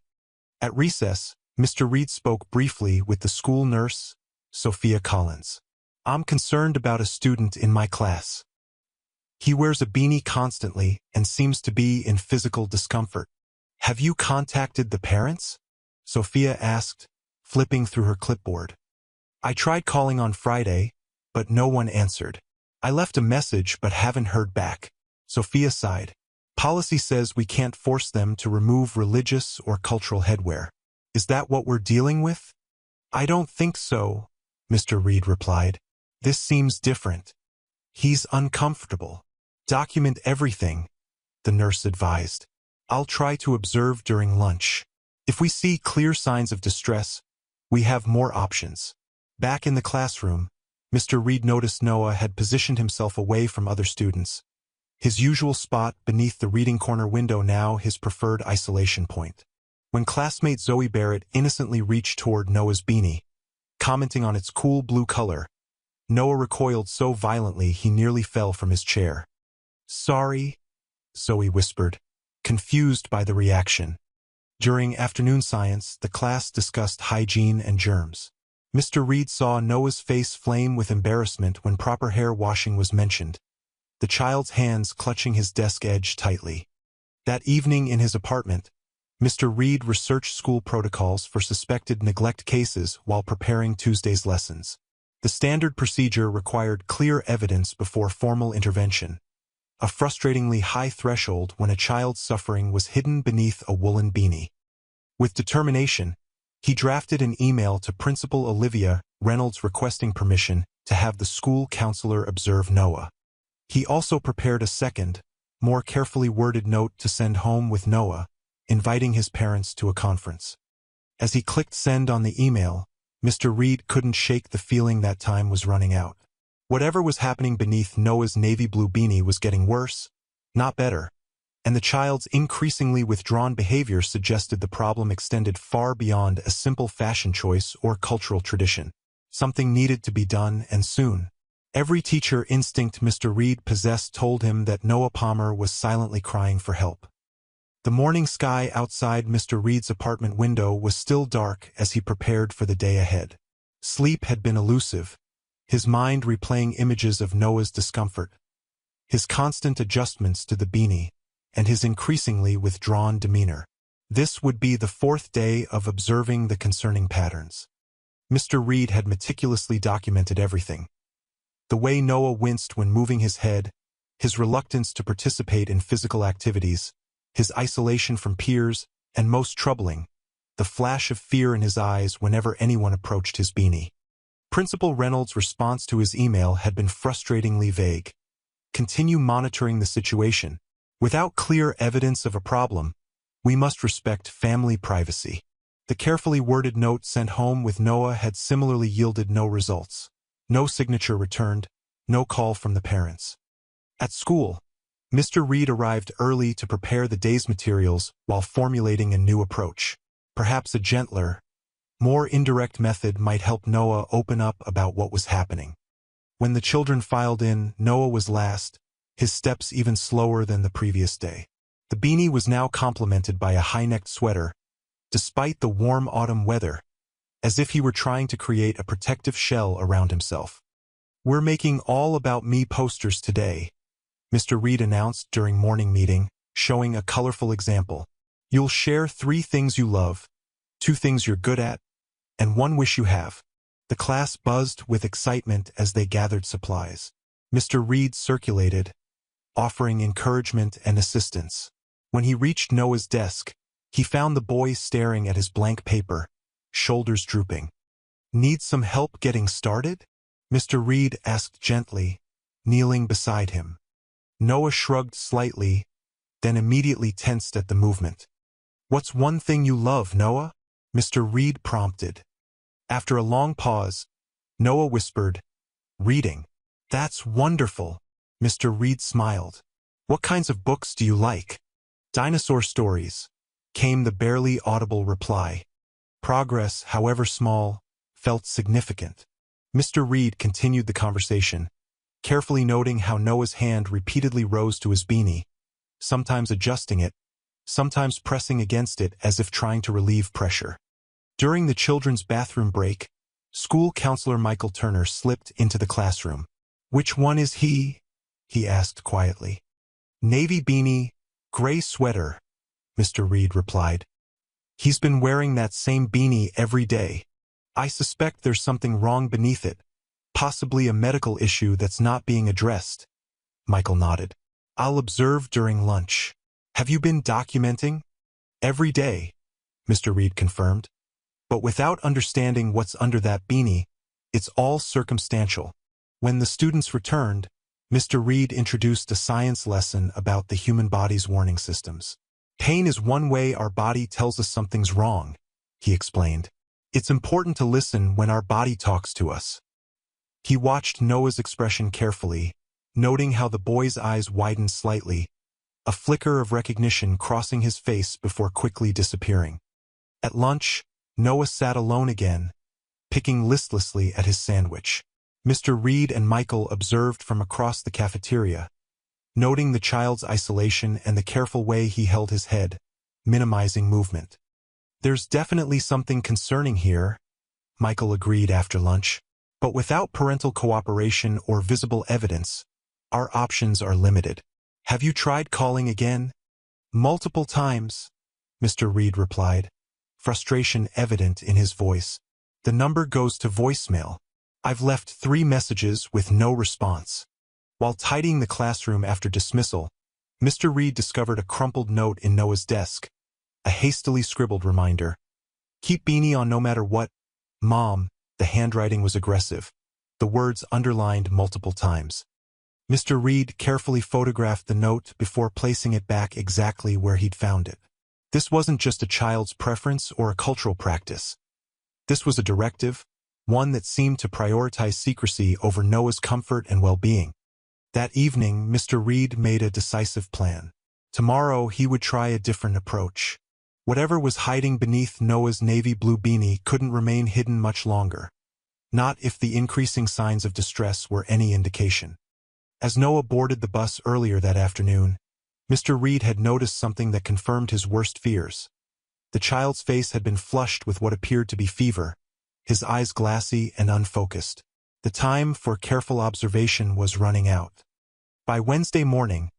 At recess, Mr. Reed spoke briefly with the school nurse, Sophia Collins. "I'm concerned about a student in my class. He wears a beanie constantly and seems to be in physical discomfort. Have you contacted the parents?" Sophia asked, flipping through her clipboard. "I tried calling on Friday, but no one answered. I left a message but haven't heard back." Sophia sighed. "Policy says we can't force them to remove religious or cultural headwear. Is that what we're dealing with?" "I don't think so," Mr. Reed replied. This seems different. He's uncomfortable. Document everything, the nurse advised. I'll try to observe during lunch. If we see clear signs of distress, we have more options. Back in the classroom, Mr. Reed noticed Noah had positioned himself away from other students. His usual spot beneath the reading corner window now his preferred isolation point. When classmate Zoe Barrett innocently reached toward Noah's beanie, commenting on its cool blue color, Noah recoiled so violently he nearly fell from his chair. "Sorry," Zoe whispered, confused by the reaction. During afternoon science, the class discussed hygiene and germs. Mr. Reed saw Noah's face flame with embarrassment when proper hair washing was mentioned, the child's hands clutching his desk edge tightly. That evening in his apartment, Mr. Reed researched school protocols for suspected neglect cases while preparing Tuesday's lessons. The standard procedure required clear evidence before formal intervention, a frustratingly high threshold when a child's suffering was hidden beneath a woolen beanie. With determination, he drafted an email to Principal Olivia Reynolds requesting permission to have the school counselor observe Noah. He also prepared a second, more carefully worded note to send home with Noah, inviting his parents to a conference. As he clicked send on the email, Mr. Reed couldn't shake the feeling that time was running out. Whatever was happening beneath Noah's navy blue beanie was getting worse, not better, and the child's increasingly withdrawn behavior suggested the problem extended far beyond a simple fashion choice or cultural tradition. Something needed to be done, and soon. Every teacher instinct Mr. Reed possessed told him that Noah Palmer was silently crying for help. The morning sky outside Mr. Reed's apartment window was still dark as he prepared for the day ahead. Sleep had been elusive, his mind replaying images of Noah's discomfort, his constant adjustments to the beanie, and his increasingly withdrawn demeanor. This would be the fourth day of observing the concerning patterns. Mr. Reed had meticulously documented everything. The way Noah winced when moving his head, his reluctance to participate in physical activities, his isolation from peers, and most troubling, the flash of fear in his eyes whenever anyone approached his beanie. Principal Reynolds' response to his email had been frustratingly vague. Continue monitoring the situation. Without clear evidence of a problem, we must respect family privacy. The carefully worded note sent home with Noah had similarly yielded no results. No signature returned, no call from the parents. At school, Mr. Reed arrived early to prepare the day's materials while formulating a new approach. Perhaps a gentler, more indirect method might help Noah open up about what was happening. When the children filed in, Noah was last, his steps even slower than the previous day. The beanie was now complemented by a high-necked sweater, despite the warm autumn weather, as if he were trying to create a protective shell around himself. "We're making all about me posters today," Mr. Reed announced during morning meeting, showing a colorful example. "You'll share 3 things you love, 2 things you're good at, and 1 wish you have." The class buzzed with excitement as they gathered supplies. Mr. Reed circulated, offering encouragement and assistance. When he reached Noah's desk, he found the boy staring at his blank paper, shoulders drooping. "Need some help getting started?" Mr. Reed asked gently, kneeling beside him. Noah shrugged slightly, then immediately tensed at the movement. "What's one thing you love, Noah?" Mr. Reed prompted. After a long pause, Noah whispered, "Reading." "That's wonderful," Mr. Reed smiled. "What kinds of books do you like?" "Dinosaur stories," came the barely audible reply. Progress, however small, felt significant. Mr. Reed continued the conversation, carefully noting how Noah's hand repeatedly rose to his beanie, sometimes adjusting it, sometimes pressing against it as if trying to relieve pressure. During the children's bathroom break, school counselor Michael Turner slipped into the classroom. "Which one is he?" he asked quietly. "Navy beanie, gray sweater," Mr. Reed replied. "He's been wearing that same beanie every day. I suspect there's something wrong beneath it, possibly a medical issue that's not being addressed." Michael nodded. "I'll observe during lunch." "Have you been documenting?" "Every day," Mr. Reed confirmed. "But without understanding what's under that beanie, it's all circumstantial." When the students returned, Mr. Reed introduced a science lesson about the human body's warning systems. Pain is one way our body tells us something's wrong, he explained. It's important to listen when our body talks to us. He watched Noah's expression carefully, noting how the boy's eyes widened slightly, a flicker of recognition crossing his face before quickly disappearing. At lunch, Noah sat alone again, picking listlessly at his sandwich. Mr. Reed and Michael observed from across the cafeteria, noting the child's isolation and the careful way he held his head, minimizing movement. There's definitely something concerning here, Michael agreed after lunch. But without parental cooperation or visible evidence, our options are limited. Have you tried calling again? Multiple times, Mr. Reed replied, frustration evident in his voice. The number goes to voicemail. I've left 3 messages with no response. While tidying the classroom after dismissal, Mr. Reed discovered a crumpled note in Noah's desk, a hastily scribbled reminder. Keep Beanie on no matter what. Mom. The handwriting was aggressive, the words underlined multiple times. Mr. Reed carefully photographed the note before placing it back exactly where he'd found it. This wasn't just a child's preference or a cultural practice. This was a directive, one that seemed to prioritize secrecy over Noah's comfort and well-being. That evening, Mr. Reed made a decisive plan. Tomorrow, he would try a different approach. Whatever was hiding beneath Noah's navy blue beanie couldn't remain hidden much longer. Not if the increasing signs of distress were any indication. As Noah boarded the bus earlier that afternoon, Mr. Reed had noticed something that confirmed his worst fears. The child's face had been flushed with what appeared to be fever, his eyes glassy and unfocused. The time for careful observation was running out. By Wednesday morning,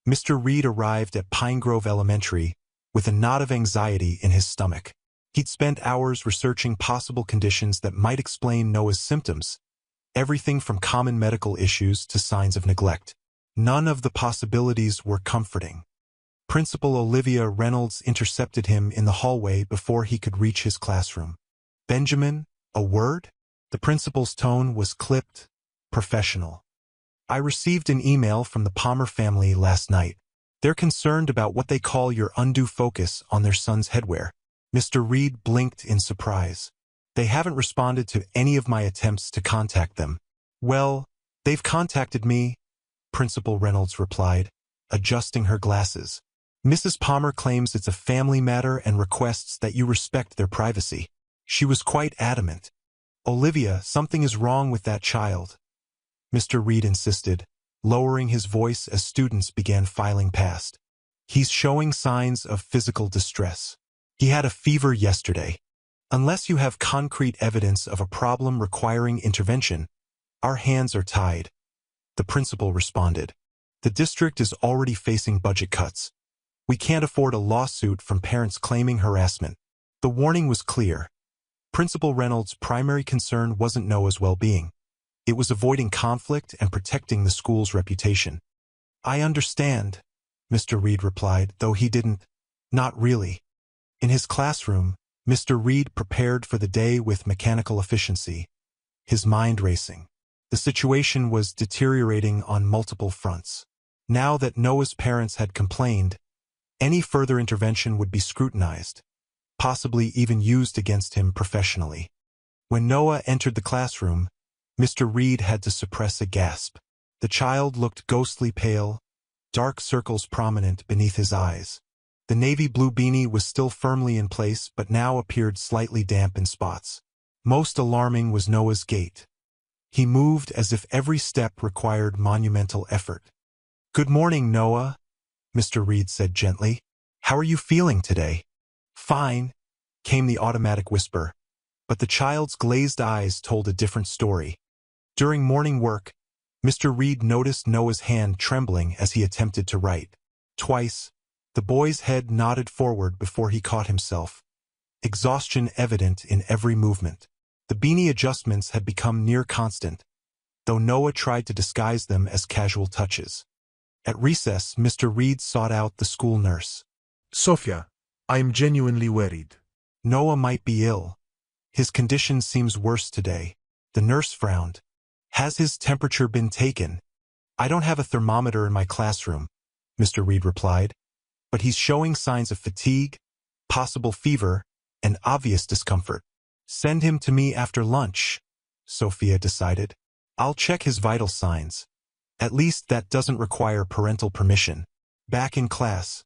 Mr. Reed arrived at Pine Grove Elementary with a knot of anxiety in his stomach. He'd spent hours researching possible conditions that might explain Noah's symptoms, everything from common medical issues to signs of neglect. None of the possibilities were comforting. Principal Olivia Reynolds intercepted him in the hallway before he could reach his classroom. Benjamin, a word? The principal's tone was clipped, professional. I received an email from the Palmer family last night. They're concerned about what they call your undue focus on their son's headwear. Mr. Reed blinked in surprise. They haven't responded to any of my attempts to contact them. Well, they've contacted me, Principal Reynolds replied, adjusting her glasses. Mrs. Palmer claims it's a family matter and requests that you respect their privacy. She was quite adamant. Olivia, something is wrong with that child, Mr. Reed insisted, lowering his voice as students began filing past. He's showing signs of physical distress. He had a fever yesterday. Unless you have concrete evidence of a problem requiring intervention, our hands are tied, the principal responded. The district is already facing budget cuts. We can't afford a lawsuit from parents claiming harassment. The warning was clear. Principal Reynolds' primary concern wasn't Noah's well-being. It was avoiding conflict and protecting the school's reputation. I understand, Mr. Reed replied, though he didn't. Not really. In his classroom, Mr. Reed prepared for the day with mechanical efficiency, his mind racing. The situation was deteriorating on multiple fronts. Now that Noah's parents had complained, any further intervention would be scrutinized, possibly even used against him professionally. When Noah entered the classroom, Mr. Reed had to suppress a gasp. The child looked ghostly pale, dark circles prominent beneath his eyes. The navy blue beanie was still firmly in place but now appeared slightly damp in spots. Most alarming was Noah's gait. He moved as if every step required monumental effort. Good morning, Noah, Mr. Reed said gently. How are you feeling today? Fine, came the automatic whisper, but the child's glazed eyes told a different story. During morning work, Mr. Reed noticed Noah's hand trembling as he attempted to write. Twice, the boy's head nodded forward before he caught himself, exhaustion evident in every movement. The beanie adjustments had become near constant, though Noah tried to disguise them as casual touches. At recess, Mr. Reed sought out the school nurse. Sophia, I am genuinely worried. Noah might be ill. His condition seems worse today. The nurse frowned. Has his temperature been taken? I don't have a thermometer in my classroom, Mr. Reed replied, but he's showing signs of fatigue, possible fever, and obvious discomfort. Send him to me after lunch, Sophia decided. I'll check his vital signs. At least that doesn't require parental permission. Back in class,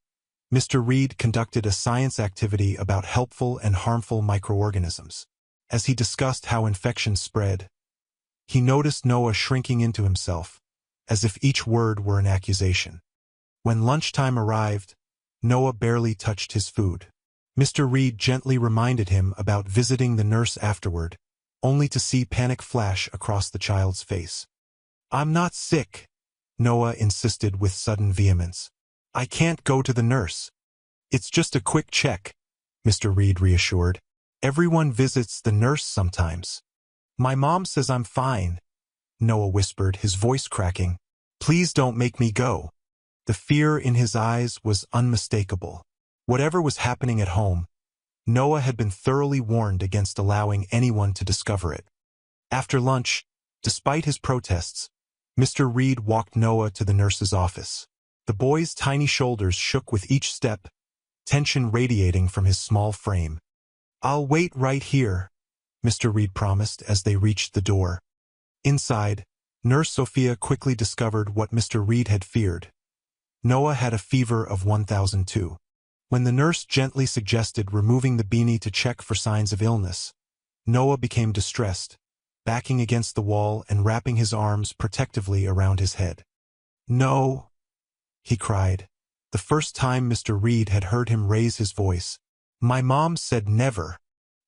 Mr. Reed conducted a science activity about helpful and harmful microorganisms. As he discussed how infections spread, he noticed Noah shrinking into himself, as if each word were an accusation. When lunchtime arrived, Noah barely touched his food. Mr. Reed gently reminded him about visiting the nurse afterward, only to see panic flash across the child's face. I'm not sick, Noah insisted with sudden vehemence. I can't go to the nurse. It's just a quick check, Mr. Reed reassured. Everyone visits the nurse sometimes. My mom says I'm fine, Noah whispered, his voice cracking. Please don't make me go. The fear in his eyes was unmistakable. Whatever was happening at home, Noah had been thoroughly warned against allowing anyone to discover it. After lunch, despite his protests, Mr. Reed walked Noah to the nurse's office. The boy's tiny shoulders shook with each step, tension radiating from his small frame. I'll wait right here, Mr. Reed promised as they reached the door. Inside, Nurse Sophia quickly discovered what Mr. Reed had feared. Noah had a fever of 1002. When the nurse gently suggested removing the beanie to check for signs of illness, Noah became distressed, backing against the wall and wrapping his arms protectively around his head. No, he cried, the first time Mr. Reed had heard him raise his voice. My mom said never.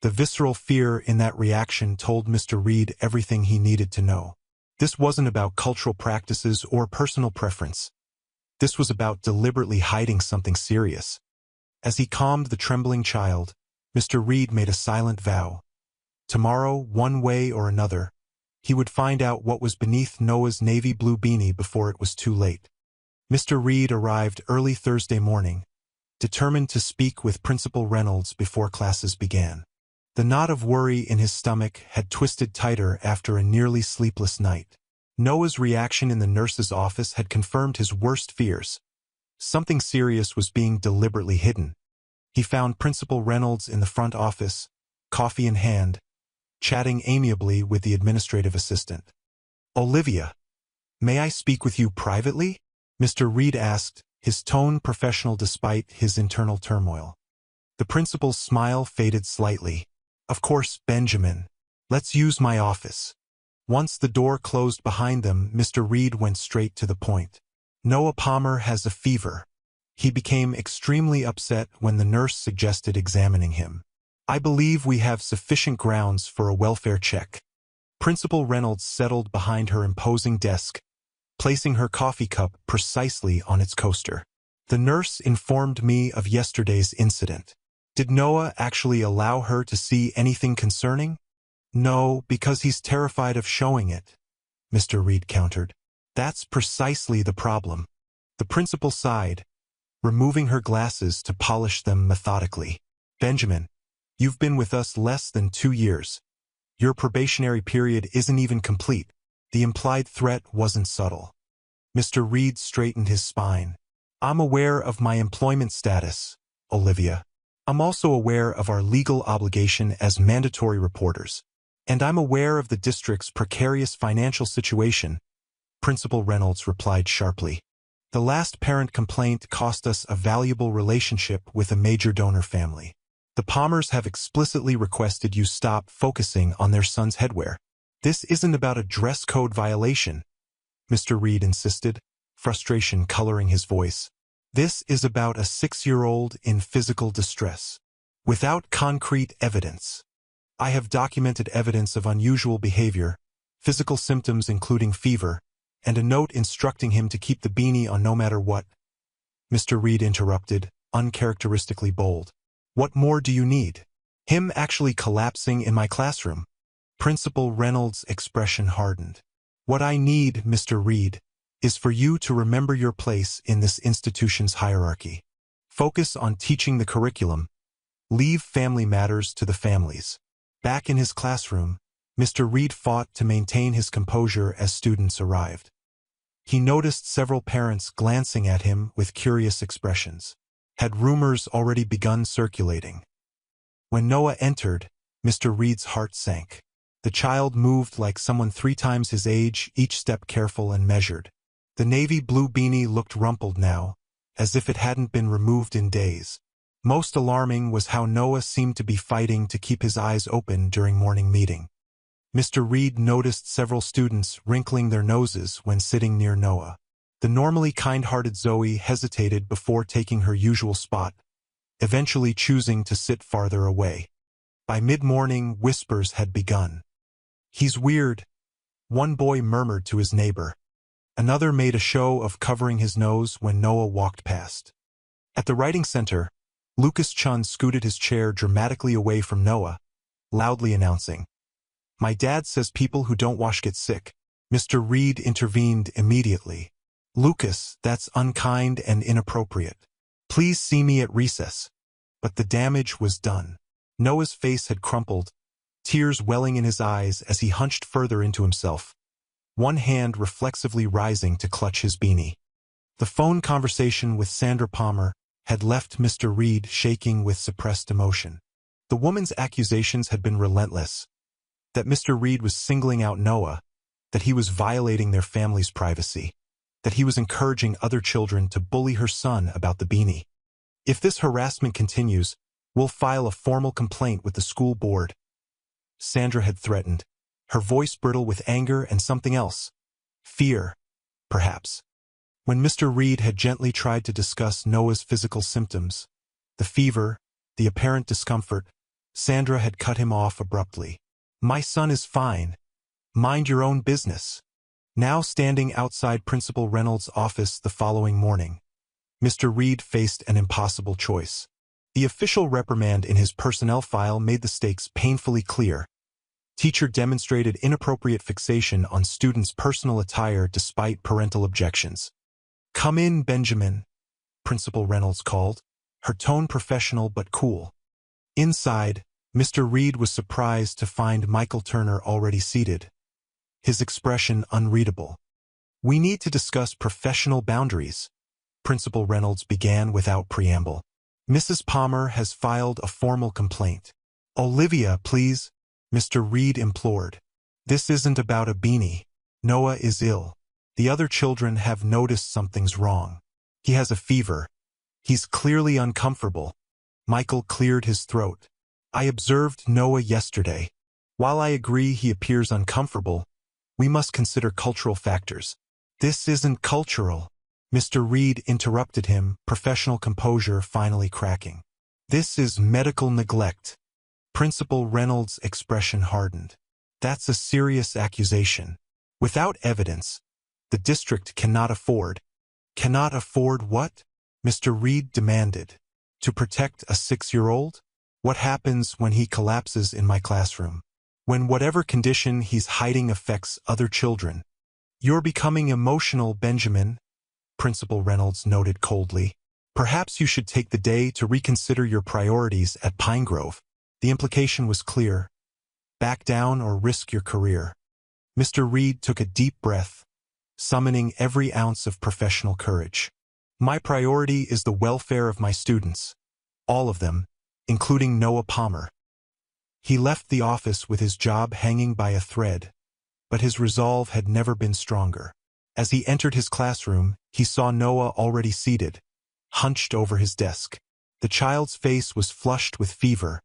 The visceral fear in that reaction told Mr. Reed everything he needed to know. This wasn't about cultural practices or personal preference. This was about deliberately hiding something serious. As he calmed the trembling child, Mr. Reed made a silent vow. Tomorrow, one way or another, he would find out what was beneath Noah's navy blue beanie before it was too late. Mr. Reed arrived early Thursday morning, determined to speak with Principal Reynolds before classes began. The knot of worry in his stomach had twisted tighter after a nearly sleepless night. Noah's reaction in the nurse's office had confirmed his worst fears. Something serious was being deliberately hidden. He found Principal Reynolds in the front office, coffee in hand, chatting amiably with the administrative assistant. Olivia, may I speak with you privately? Mr. Reed asked, his tone professional despite his internal turmoil. The principal's smile faded slightly. Of course, Benjamin. Let's use my office. Once the door closed behind them, Mr. Reed went straight to the point. Noah Palmer has a fever. He became extremely upset when the nurse suggested examining him. I believe we have sufficient grounds for a welfare check. Principal Reynolds settled behind her imposing desk, placing her coffee cup precisely on its coaster. The nurse informed me of yesterday's incident. Did Noah actually allow her to see anything concerning? No, because he's terrified of showing it, Mr. Reed countered. That's precisely the problem. The principal sighed, removing her glasses to polish them methodically. Benjamin, you've been with us less than 2 years. Your probationary period isn't even complete. The implied threat wasn't subtle. Mr. Reed straightened his spine. I'm aware of my employment status, Olivia. I'm also aware of our legal obligation as mandatory reporters. And I'm aware of the district's precarious financial situation, Principal Reynolds replied sharply. The last parent complaint cost us a valuable relationship with a major donor family. The Palmers have explicitly requested you stop focusing on their son's headwear. This isn't about a dress code violation, Mr. Reed insisted, frustration coloring his voice. This is about a 6-year-old in physical distress. Without concrete evidence. I have documented evidence of unusual behavior, physical symptoms including fever, and a note instructing him to keep the beanie on no matter what. Mr. Reed interrupted, uncharacteristically bold. What more do you need? Him actually collapsing in my classroom? Principal Reynolds' expression hardened. What I need, Mr. Reed, is for you to remember your place in this institution's hierarchy. Focus on teaching the curriculum. Leave family matters to the families. Back in his classroom, Mr. Reed fought to maintain his composure as students arrived. He noticed several parents glancing at him with curious expressions. Had rumors already begun circulating? When Noah entered, Mr. Reed's heart sank. The child moved like someone 3 times his age, each step careful and measured. The navy blue beanie looked rumpled now, as if it hadn't been removed in days. Most alarming was how Noah seemed to be fighting to keep his eyes open during morning meeting. Mr. Reed noticed several students wrinkling their noses when sitting near Noah. The normally kind-hearted Zoe hesitated before taking her usual spot, eventually choosing to sit farther away. By mid-morning, whispers had begun. "He's weird," one boy murmured to his neighbor. Another made a show of covering his nose when Noah walked past. At the writing center, Lucas Chun scooted his chair dramatically away from Noah, loudly announcing, "My dad says people who don't wash get sick." Mr. Reed intervened immediately. "Lucas, that's unkind and inappropriate. Please see me at recess." But the damage was done. Noah's face had crumpled, tears welling in his eyes as he hunched further into himself, one hand reflexively rising to clutch his beanie. The phone conversation with Sandra Palmer had left Mr. Reed shaking with suppressed emotion. The woman's accusations had been relentless, that Mr. Reed was singling out Noah, that he was violating their family's privacy, that he was encouraging other children to bully her son about the beanie. "If this harassment continues, we'll file a formal complaint with the school board," Sandra had threatened, her voice brittle with anger and something else. Fear, perhaps. When Mr. Reed had gently tried to discuss Noah's physical symptoms, the fever, the apparent discomfort, Sandra had cut him off abruptly. "My son is fine. Mind your own business." Now standing outside Principal Reynolds' office the following morning, Mr. Reed faced an impossible choice. The official reprimand in his personnel file made the stakes painfully clear. Teacher demonstrated inappropriate fixation on students' personal attire despite parental objections. "Come in, Benjamin," Principal Reynolds called, her tone professional but cool. Inside, Mr. Reed was surprised to find Michael Turner already seated, his expression unreadable. "We need to discuss professional boundaries," Principal Reynolds began without preamble. "Mrs. Palmer has filed a formal complaint." "Olivia, please," Mr. Reed implored. "This isn't about a beanie. Noah is ill. The other children have noticed something's wrong. He has a fever. He's clearly uncomfortable." Michael cleared his throat. "I observed Noah yesterday. While I agree he appears uncomfortable, we must consider cultural factors." "This isn't cultural," Mr. Reed interrupted him, professional composure finally cracking. "This is medical neglect." Principal Reynolds' expression hardened. "That's a serious accusation. Without evidence, the district cannot afford." "Cannot afford what?" Mr. Reed demanded. "To protect a 6-year-old? What happens when he collapses in my classroom? When whatever condition he's hiding affects other children?" "You're becoming emotional, Benjamin," Principal Reynolds noted coldly. "Perhaps you should take the day to reconsider your priorities at Pine Grove." The implication was clear. Back down or risk your career. Mr. Reed took a deep breath, summoning every ounce of professional courage. "My priority is the welfare of my students. All of them, including Noah Palmer." He left the office with his job hanging by a thread, but his resolve had never been stronger. As he entered his classroom, he saw Noah already seated, hunched over his desk. The child's face was flushed with fever,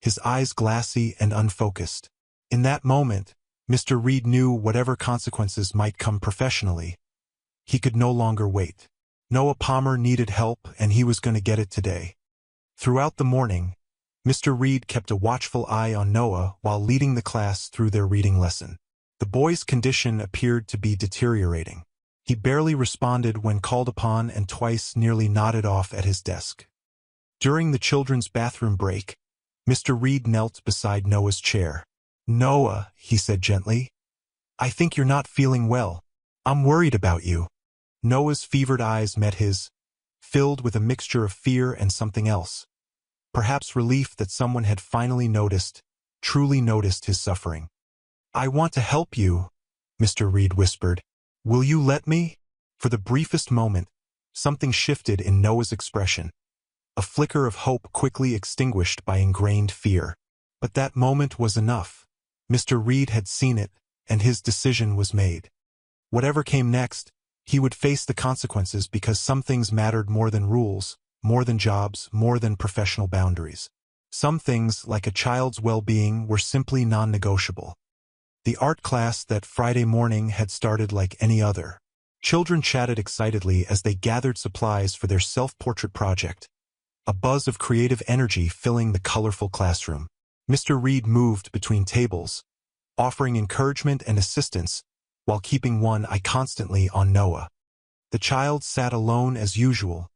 his eyes glassy and unfocused. In that moment, Mr. Reed knew whatever consequences might come professionally, he could no longer wait. Noah Palmer needed help, and he was going to get it today. Throughout the morning, Mr. Reed kept a watchful eye on Noah while leading the class through their reading lesson. The boy's condition appeared to be deteriorating. He barely responded when called upon and twice nearly nodded off at his desk. During the children's bathroom break, Mr. Reed knelt beside Noah's chair. "Noah," he said gently, "I think you're not feeling well. I'm worried about you." Noah's fevered eyes met his, filled with a mixture of fear and something else. Perhaps relief that someone had finally noticed, truly noticed his suffering. "I want to help you," Mr. Reed whispered. "Will you let me?" For the briefest moment, something shifted in Noah's expression. A flicker of hope quickly extinguished by ingrained fear. But that moment was enough. Mr. Reed had seen it, and his decision was made. Whatever came next, he would face the consequences because some things mattered more than rules, more than jobs, more than professional boundaries. Some things, like a child's well-being, were simply non-negotiable. The art class that Friday morning had started like any other. Children chatted excitedly as they gathered supplies for their self-portrait project, a buzz of creative energy filling the colorful classroom. Mr. Reed moved between tables, offering encouragement and assistance while keeping one eye constantly on Noah. The child sat alone as usual,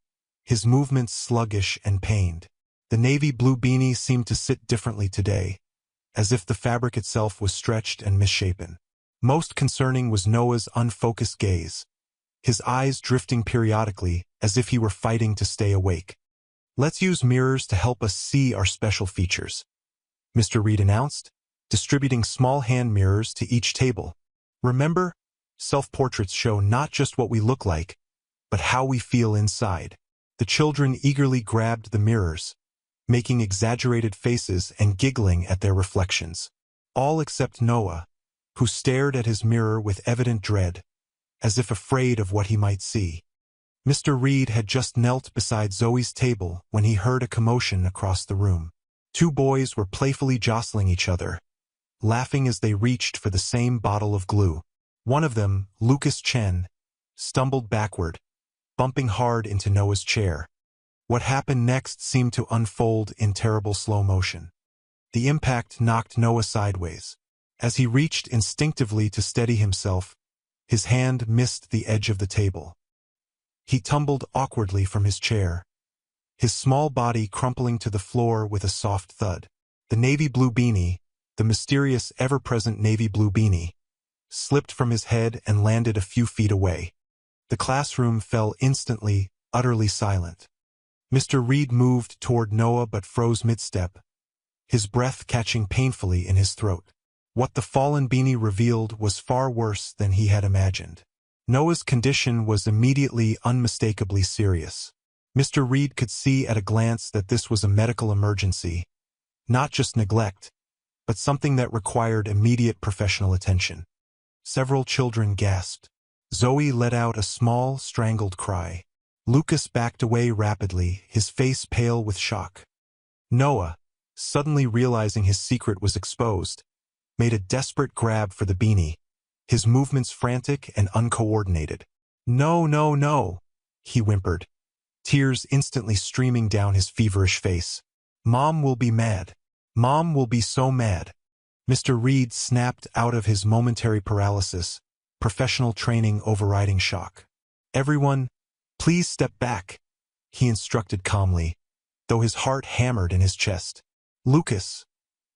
his movements sluggish and pained. The navy blue beanie seemed to sit differently today, as if the fabric itself was stretched and misshapen. Most concerning was Noah's unfocused gaze, his eyes drifting periodically as if he were fighting to stay awake. "Let's use mirrors to help us see our special features," Mr. Reed announced, distributing small hand mirrors to each table. "Remember, self-portraits show not just what we look like, but how we feel inside." The children eagerly grabbed the mirrors, making exaggerated faces and giggling at their reflections. All except Noah, who stared at his mirror with evident dread, as if afraid of what he might see. Mr. Reed had just knelt beside Zoe's table when he heard a commotion across the room. Two boys were playfully jostling each other, laughing as they reached for the same bottle of glue. One of them, Lucas Chen, stumbled backward, bumping hard into Noah's chair. What happened next seemed to unfold in terrible slow motion. The impact knocked Noah sideways. As he reached instinctively to steady himself, his hand missed the edge of the table. He tumbled awkwardly from his chair, his small body crumpling to the floor with a soft thud. The navy blue beanie, the mysterious ever-present navy blue beanie, slipped from his head and landed a few feet away. The classroom fell instantly, utterly silent. Mr. Reed moved toward Noah but froze mid-step, his breath catching painfully in his throat. What the fallen beanie revealed was far worse than he had imagined. Noah's condition was immediately unmistakably serious. Mr. Reed could see at a glance that this was a medical emergency, not just neglect, but something that required immediate professional attention. Several children gasped. Zoe let out a small, strangled cry. Lucas backed away rapidly, his face pale with shock. Noah, suddenly realizing his secret was exposed, made a desperate grab for the beanie, his movements frantic and uncoordinated. "No, no, no," he whimpered, tears instantly streaming down his feverish face. "Mom will be mad. Mom will be so mad." Mr. Reed snapped out of his momentary paralysis, professional training overriding shock. "Everyone, please step back," he instructed calmly, though his heart hammered in his chest. "Lucas,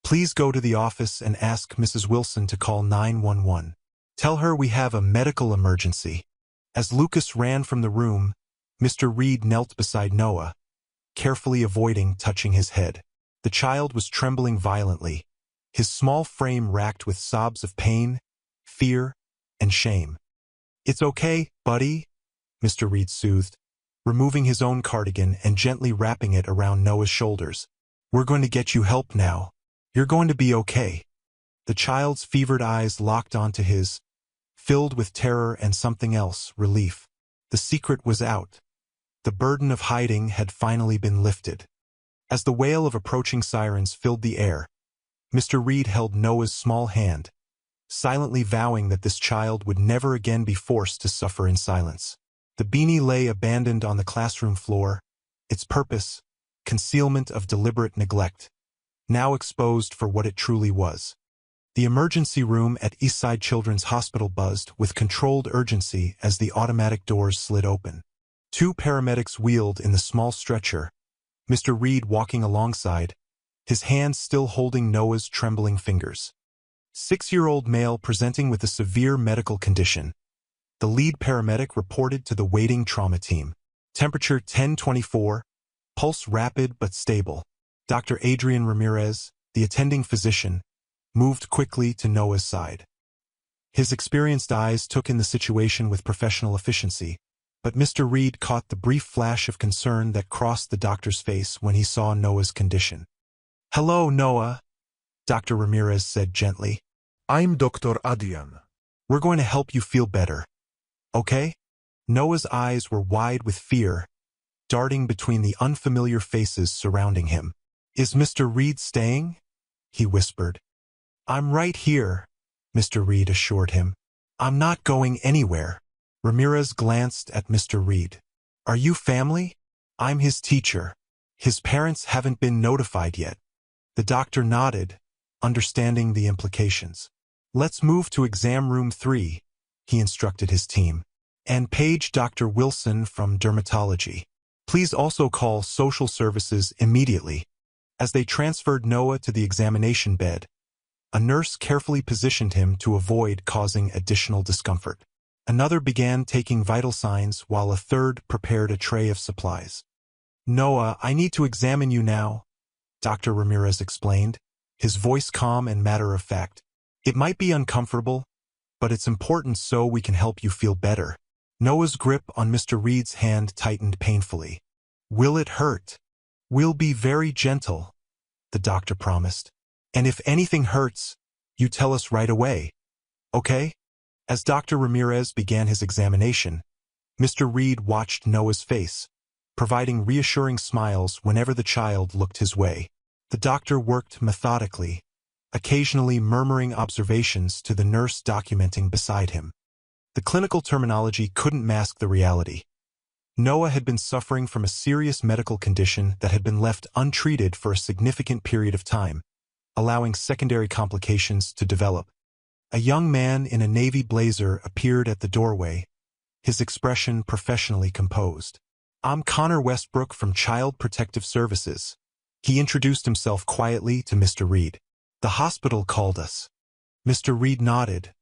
please go to the office and ask Mrs. Wilson to call 911. Tell her we have a medical emergency." As Lucas ran from the room, Mr. Reed knelt beside Noah, carefully avoiding touching his head. The child was trembling violently, his small frame racked with sobs of pain, fear, and shame. "It's okay, buddy," Mr. Reed soothed, removing his own cardigan and gently wrapping it around Noah's shoulders. "We're going to get you help now. You're going to be okay." The child's fevered eyes locked onto his, filled with terror and something else, relief. The secret was out. The burden of hiding had finally been lifted. As the wail of approaching sirens filled the air, Mr. Reed held Noah's small hand, silently vowing that this child would never again be forced to suffer in silence. The beanie lay abandoned on the classroom floor, its purpose, concealment of deliberate neglect, now exposed for what it truly was. The emergency room at Eastside Children's Hospital buzzed with controlled urgency as the automatic doors slid open. Two paramedics wheeled in the small stretcher, Mr. Reed walking alongside, his hands still holding Noah's trembling fingers. 6-year-old male presenting with a severe medical condition. The lead paramedic reported to the waiting trauma team. Temperature 1024, pulse rapid but stable. Dr. Adrian Ramirez, the attending physician, moved quickly to Noah's side. His experienced eyes took in the situation with professional efficiency, but Mr. Reed caught the brief flash of concern that crossed the doctor's face when he saw Noah's condition. "Hello, Noah," Dr. Ramirez said gently. I'm Dr. Adrian. "We're going to help you feel better. Okay?" Noah's eyes were wide with fear, darting between the unfamiliar faces surrounding him. "Is Mr. Reed staying?" he whispered. "I'm right here," Mr. Reed assured him. "I'm not going anywhere." Ramirez glanced at Mr. Reed. "Are you family?" "I'm his teacher. His parents haven't been notified yet." The doctor nodded, understanding the implications. "Let's move to exam room 3, he instructed his team. "And page Dr. Wilson from dermatology. Please also call social services immediately." As they transferred Noah to the examination bed, a nurse carefully positioned him to avoid causing additional discomfort. Another began taking vital signs while a third prepared a tray of supplies. "Noah, I need to examine you now," Dr. Ramirez explained, his voice calm and matter-of-fact. "It might be uncomfortable, but it's important so we can help you feel better." Noah's grip on Mr. Reed's hand tightened painfully. "Will it hurt?" "We'll be very gentle," the doctor promised. "And if anything hurts, you tell us right away. Okay?" As Dr. Ramirez began his examination, Mr. Reed watched Noah's face, providing reassuring smiles whenever the child looked his way. The doctor worked methodically, occasionally murmuring observations to the nurse documenting beside him. The clinical terminology couldn't mask the reality. Noah had been suffering from a serious medical condition that had been left untreated for a significant period of time, allowing secondary complications to develop. A young man in a navy blazer appeared at the doorway, his expression professionally composed. "I'm Connor Westbrook from Child Protective Services." He introduced himself quietly to Mr. Reed. "The hospital called us." Mr. Reed nodded,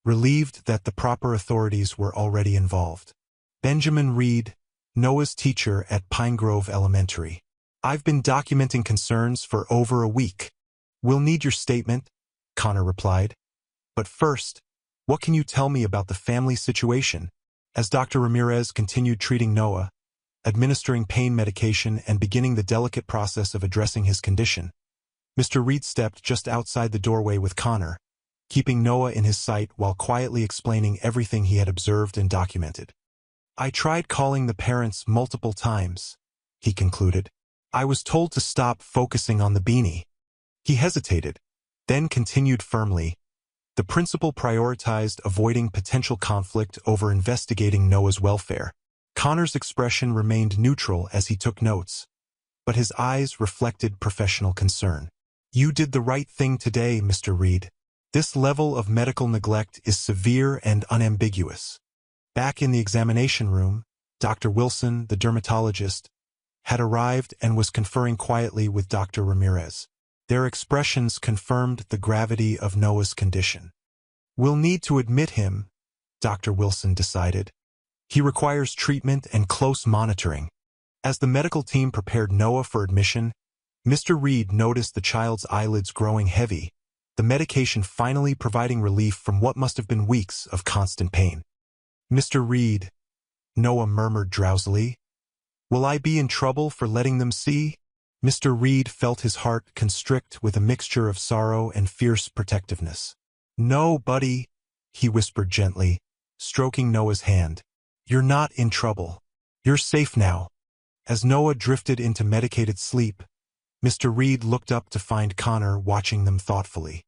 relieved that the proper authorities were already involved. "Benjamin Reed, Noah's teacher at Pine Grove Elementary. I've been documenting concerns for over a week." "We'll need your statement," Connor replied. "But first, what can you tell me about the family situation?" As Dr. Ramirez continued treating Noah, administering pain medication and beginning the delicate process of addressing his condition, Mr. Reed stepped just outside the doorway with Connor, keeping Noah in his sight while quietly explaining everything he had observed and documented. "I tried calling the parents multiple times," he concluded. "I was told to stop focusing on the beanie." He hesitated, then continued firmly. The principal prioritized avoiding potential conflict over investigating Noah's welfare. Connor's expression remained neutral as he took notes, but his eyes reflected professional concern. "You did the right thing today, Mr. Reed. This level of medical neglect is severe and unambiguous." Back in the examination room, Dr. Wilson, the dermatologist, had arrived and was conferring quietly with Dr. Ramirez. Their expressions confirmed the gravity of Noah's condition. "We'll need to admit him," Dr. Wilson decided. "He requires treatment and close monitoring." As the medical team prepared Noah for admission, Mr. Reed noticed the child's eyelids growing heavy, the medication finally providing relief from what must have been weeks of constant pain. "Mr. Reed," Noah murmured drowsily, "will I be in trouble for letting them see?" Mr. Reed felt his heart constrict with a mixture of sorrow and fierce protectiveness. "No, buddy," he whispered gently, stroking Noah's hand. "You're not in trouble. You're safe now." As Noah drifted into medicated sleep, Mr. Reed looked up to find Connor watching them thoughtfully.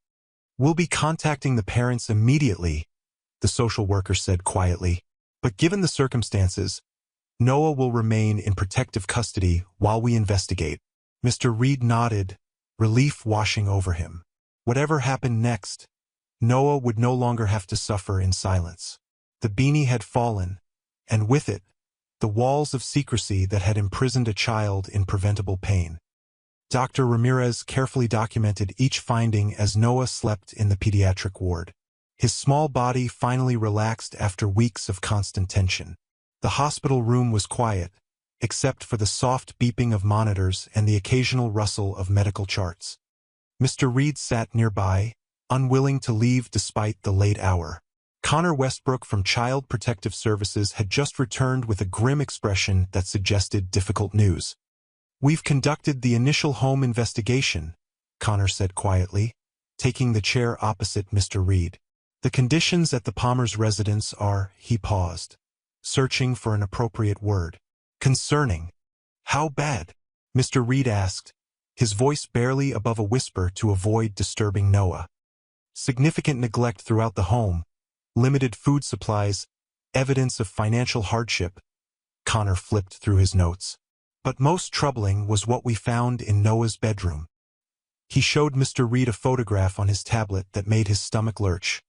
"We'll be contacting the parents immediately," the social worker said quietly. "But given the circumstances, Noah will remain in protective custody while we investigate." Mr. Reed nodded, relief washing over him. Whatever happened next, Noah would no longer have to suffer in silence. The beanie had fallen, and with it, the walls of secrecy that had imprisoned a child in preventable pain. Dr. Ramirez carefully documented each finding as Noah slept in the pediatric ward. His small body finally relaxed after weeks of constant tension. The hospital room was quiet, except for the soft beeping of monitors and the occasional rustle of medical charts. Mr. Reed sat nearby, unwilling to leave despite the late hour. Connor Westbrook from Child Protective Services had just returned with a grim expression that suggested difficult news. "We've conducted the initial home investigation," Connor said quietly, taking the chair opposite Mr. Reed. "The conditions at the Palmer's residence are," he paused, searching for an appropriate word. "Concerning." "How bad?" Mr. Reed asked, his voice barely above a whisper to avoid disturbing Noah. "Significant neglect throughout the home, limited food supplies, evidence of financial hardship." Connor flipped through his notes. "But most troubling was what we found in Noah's bedroom." He showed Mr. Reed a photograph on his tablet that made his stomach lurch.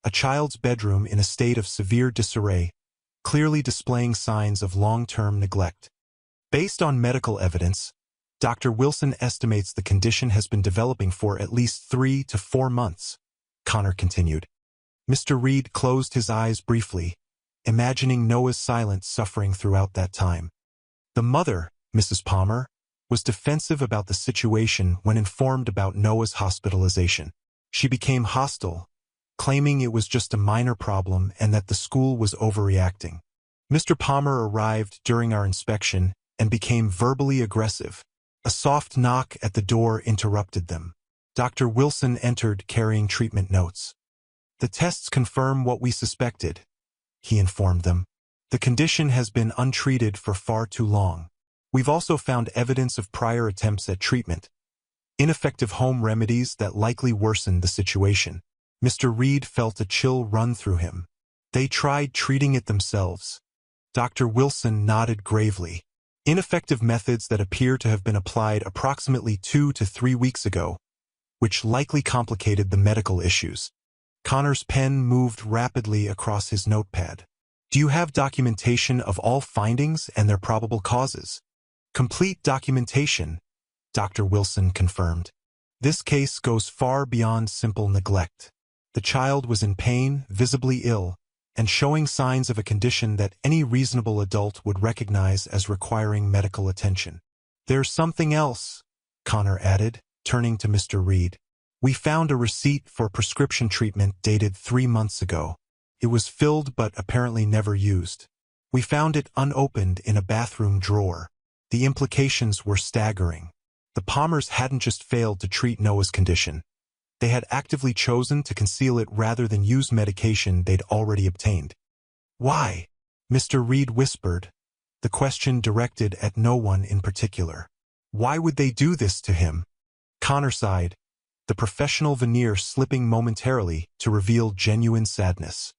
A child's bedroom in a state of severe disarray, clearly displaying signs of long-term neglect. "Based on medical evidence, Dr. Wilson estimates the condition has been developing for at least 3 to 4 months, Connor continued. Mr. Reed closed his eyes briefly, imagining Noah's silent suffering throughout that time. The mother, Mrs. Palmer, was defensive about the situation when informed about Noah's hospitalization. She became hostile, claiming it was just a minor problem and that the school was overreacting. Mr. Palmer arrived during our inspection and became verbally aggressive. A soft knock at the door interrupted them. Dr. Wilson entered carrying treatment notes. "The tests confirm what we suspected," he informed them. "The condition has been untreated for far too long. We've also found evidence of prior attempts at treatment, ineffective home remedies that likely worsened the situation." Mr. Reed felt a chill run through him. "They tried treating it themselves." Dr. Wilson nodded gravely. "Ineffective methods that appear to have been applied approximately 2 to 3 weeks ago, which likely complicated the medical issues." Connor's pen moved rapidly across his notepad. "Do you have documentation of all findings and their probable causes?" "Complete documentation," Dr. Wilson confirmed. "This case goes far beyond simple neglect. The child was in pain, visibly ill, and showing signs of a condition that any reasonable adult would recognize as requiring medical attention." "There's something else," Connor added, turning to Mr. Reed. "We found a receipt for prescription treatment dated 3 months ago. It was filled but apparently never used. We found it unopened in a bathroom drawer." The implications were staggering. The Palmers hadn't just failed to treat Noah's condition. They had actively chosen to conceal it rather than use medication they'd already obtained. "Why?" Mr. Reed whispered, the question directed at no one in particular. "Why would they do this to him?" Connor sighed, the professional veneer slipping momentarily to reveal genuine sadness.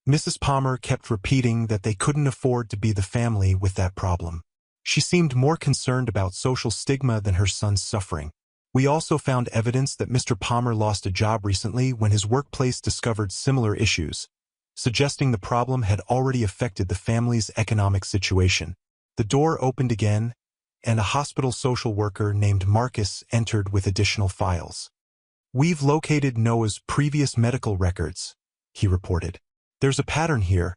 Mrs. Palmer kept repeating that they couldn't afford to be the family with that problem. She seemed more concerned about social stigma than her son's suffering. "We also found evidence that Mr. Palmer lost a job recently when his workplace discovered similar issues, suggesting the problem had already affected the family's economic situation." The door opened again, and a hospital social worker named Marcus entered with additional files. "We've located Noah's previous medical records," he reported. "There's a pattern here: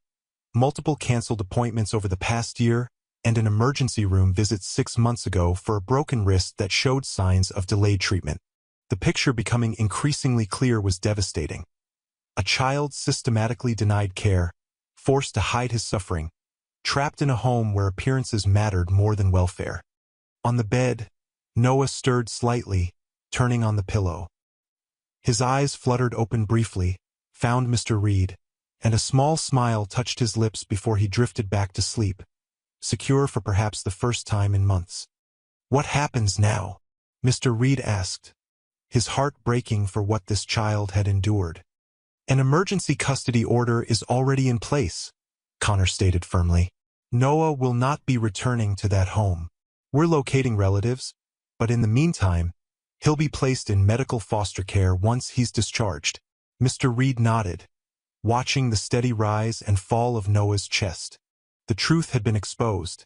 multiple canceled appointments over the past year, and an emergency room visit 6 months ago for a broken wrist that showed signs of delayed treatment." The picture becoming increasingly clear was devastating. A child systematically denied care, forced to hide his suffering, trapped in a home where appearances mattered more than welfare. On the bed, Noah stirred slightly, turning on the pillow. His eyes fluttered open briefly, found Mr. Reed, and a small smile touched his lips before he drifted back to sleep, secure for perhaps the first time in months. "What happens now?" Mr. Reed asked, his heart breaking for what this child had endured. "An emergency custody order is already in place," Connor stated firmly. "Noah will not be returning to that home. We're locating relatives, but in the meantime, he'll be placed in medical foster care once he's discharged." Mr. Reed nodded, watching the steady rise and fall of Noah's chest. The truth had been exposed.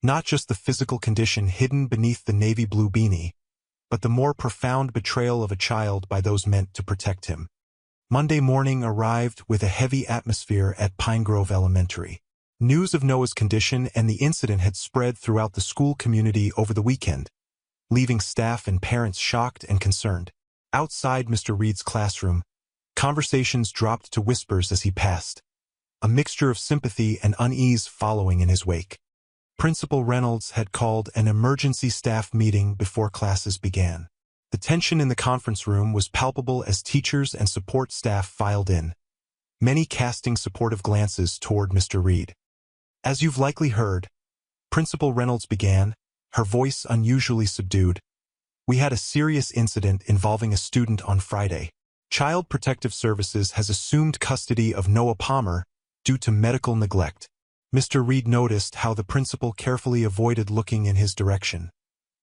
Not just the physical condition hidden beneath the navy blue beanie, but the more profound betrayal of a child by those meant to protect him. Monday morning arrived with a heavy atmosphere at Pine Grove Elementary. News of Noah's condition and the incident had spread throughout the school community over the weekend, leaving staff and parents shocked and concerned. Outside Mr. Reed's classroom, conversations dropped to whispers as he passed, a mixture of sympathy and unease following in his wake. Principal Reynolds had called an emergency staff meeting before classes began. The tension in the conference room was palpable as teachers and support staff filed in, many casting supportive glances toward Mr. Reed. As you've likely heard, Principal Reynolds began, her voice unusually subdued. We had a serious incident involving a student on Friday. Child Protective Services has assumed custody of Noah Palmer due to medical neglect. Mr. Reed noticed how the principal carefully avoided looking in his direction,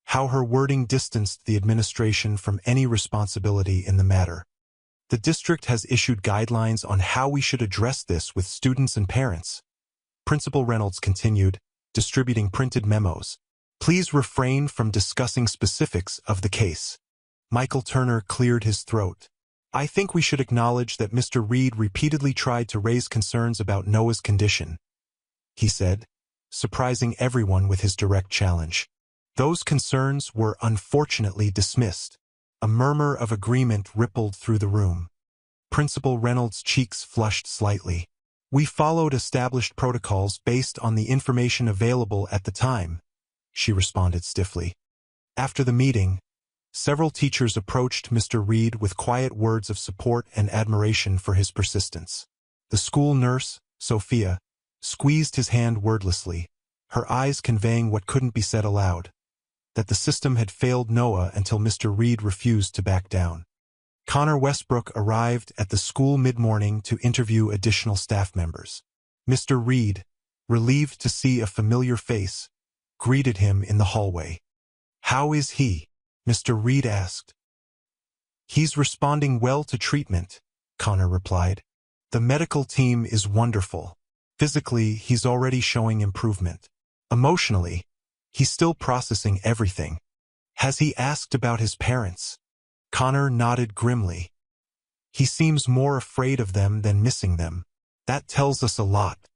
how her wording distanced the administration from any responsibility in the matter. The district has issued guidelines on how we should address this with students and parents. Principal Reynolds continued, distributing printed memos. Please refrain from discussing specifics of the case. Michael Turner cleared his throat. I think we should acknowledge that Mr. Reed repeatedly tried to raise concerns about Noah's condition, he said, surprising everyone with his direct challenge. Those concerns were unfortunately dismissed. A murmur of agreement rippled through the room. Principal Reynolds' cheeks flushed slightly. We followed established protocols based on the information available at the time, she responded stiffly. After the meeting, several teachers approached Mr. Reed with quiet words of support and admiration for his persistence. The school nurse, Sophia, squeezed his hand wordlessly, her eyes conveying what couldn't be said aloud, that the system had failed Noah until Mr. Reed refused to back down. Connor Westbrook arrived at the school mid-morning to interview additional staff members. Mr. Reed, relieved to see a familiar face, greeted him in the hallway. How is he? Mr. Reed asked. He's responding well to treatment, Connor replied. The medical team is wonderful. Physically, he's already showing improvement. Emotionally, he's still processing everything. Has he asked about his parents? Connor nodded grimly. He seems more afraid of them than missing them. That tells us a lot.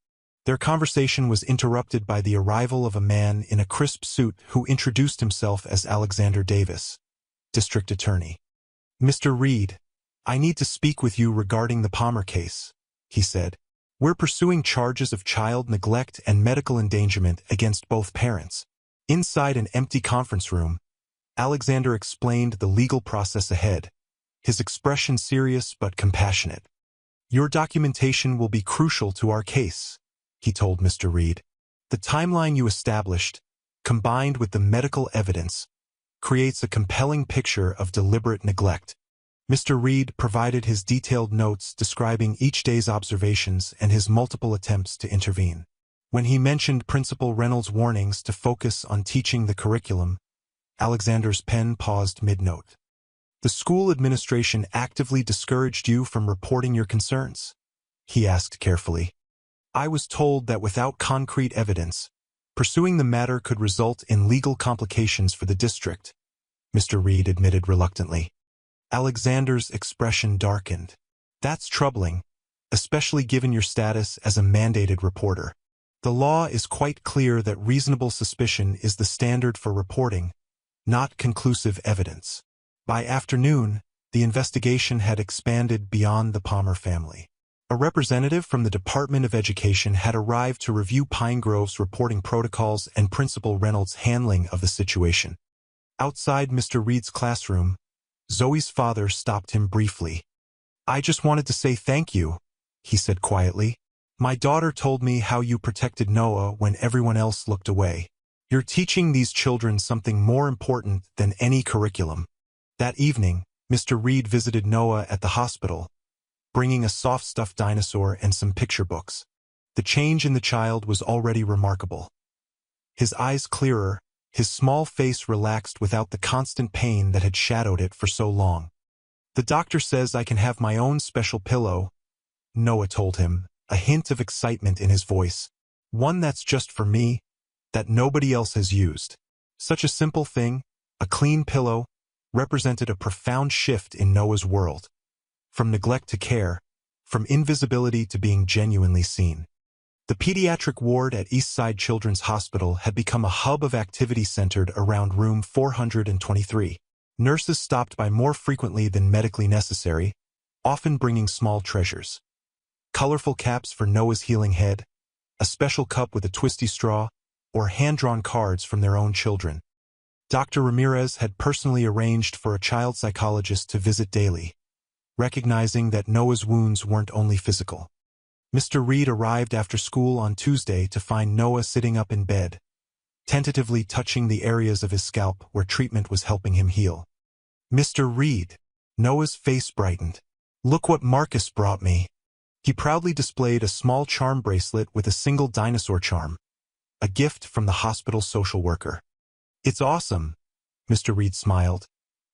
Their conversation was interrupted by the arrival of a man in a crisp suit who introduced himself as Alexander Davis, District Attorney. Mr. Reed, I need to speak with you regarding the Palmer case, he said. We're pursuing charges of child neglect and medical endangerment against both parents. Inside an empty conference room, Alexander explained the legal process ahead, his expression serious but compassionate. Your documentation will be crucial to our case, he told Mr. Reed. The timeline you established, combined with the medical evidence, creates a compelling picture of deliberate neglect. Mr. Reed provided his detailed notes describing each day's observations and his multiple attempts to intervene. When he mentioned Principal Reynolds' warnings to focus on teaching the curriculum, Alexander's pen paused mid-note. The school administration actively discouraged you from reporting your concerns? He asked carefully. I was told that without concrete evidence, pursuing the matter could result in legal complications for the district, Mr. Reed admitted reluctantly. Alexander's expression darkened. That's troubling, especially given your status as a mandated reporter. The law is quite clear that reasonable suspicion is the standard for reporting, not conclusive evidence. By afternoon, the investigation had expanded beyond the Palmer family. A representative from the Department of Education had arrived to review Pine Grove's reporting protocols and Principal Reynolds' handling of the situation. Outside Mr. Reed's classroom, Zoe's father stopped him briefly. I just wanted to say thank you, he said quietly. My daughter told me how you protected Noah when everyone else looked away. You're teaching these children something more important than any curriculum. That evening, Mr. Reed visited Noah at the hospital, bringing a soft stuffed dinosaur and some picture books. The change in the child was already remarkable. His eyes clearer, his small face relaxed without the constant pain that had shadowed it for so long. The doctor says I can have my own special pillow, Noah told him, a hint of excitement in his voice. One that's just for me, that nobody else has used. Such a simple thing, a clean pillow, represented a profound shift in Noah's world. From neglect to care, from invisibility to being genuinely seen. The pediatric ward at Eastside Children's Hospital had become a hub of activity centered around room 423. Nurses stopped by more frequently than medically necessary, often bringing small treasures. Colorful caps for Noah's healing head, a special cup with a twisty straw, or hand-drawn cards from their own children. Dr. Ramirez had personally arranged for a child psychologist to visit daily, recognizing that Noah's wounds weren't only physical. Mr. Reed arrived after school on Tuesday to find Noah sitting up in bed, tentatively touching the areas of his scalp where treatment was helping him heal. "Mr. Reed," Noah's face brightened. "Look what Marcus brought me." He proudly displayed a small charm bracelet with a single dinosaur charm, a gift from the hospital social worker. "It's awesome," Mr. Reed smiled,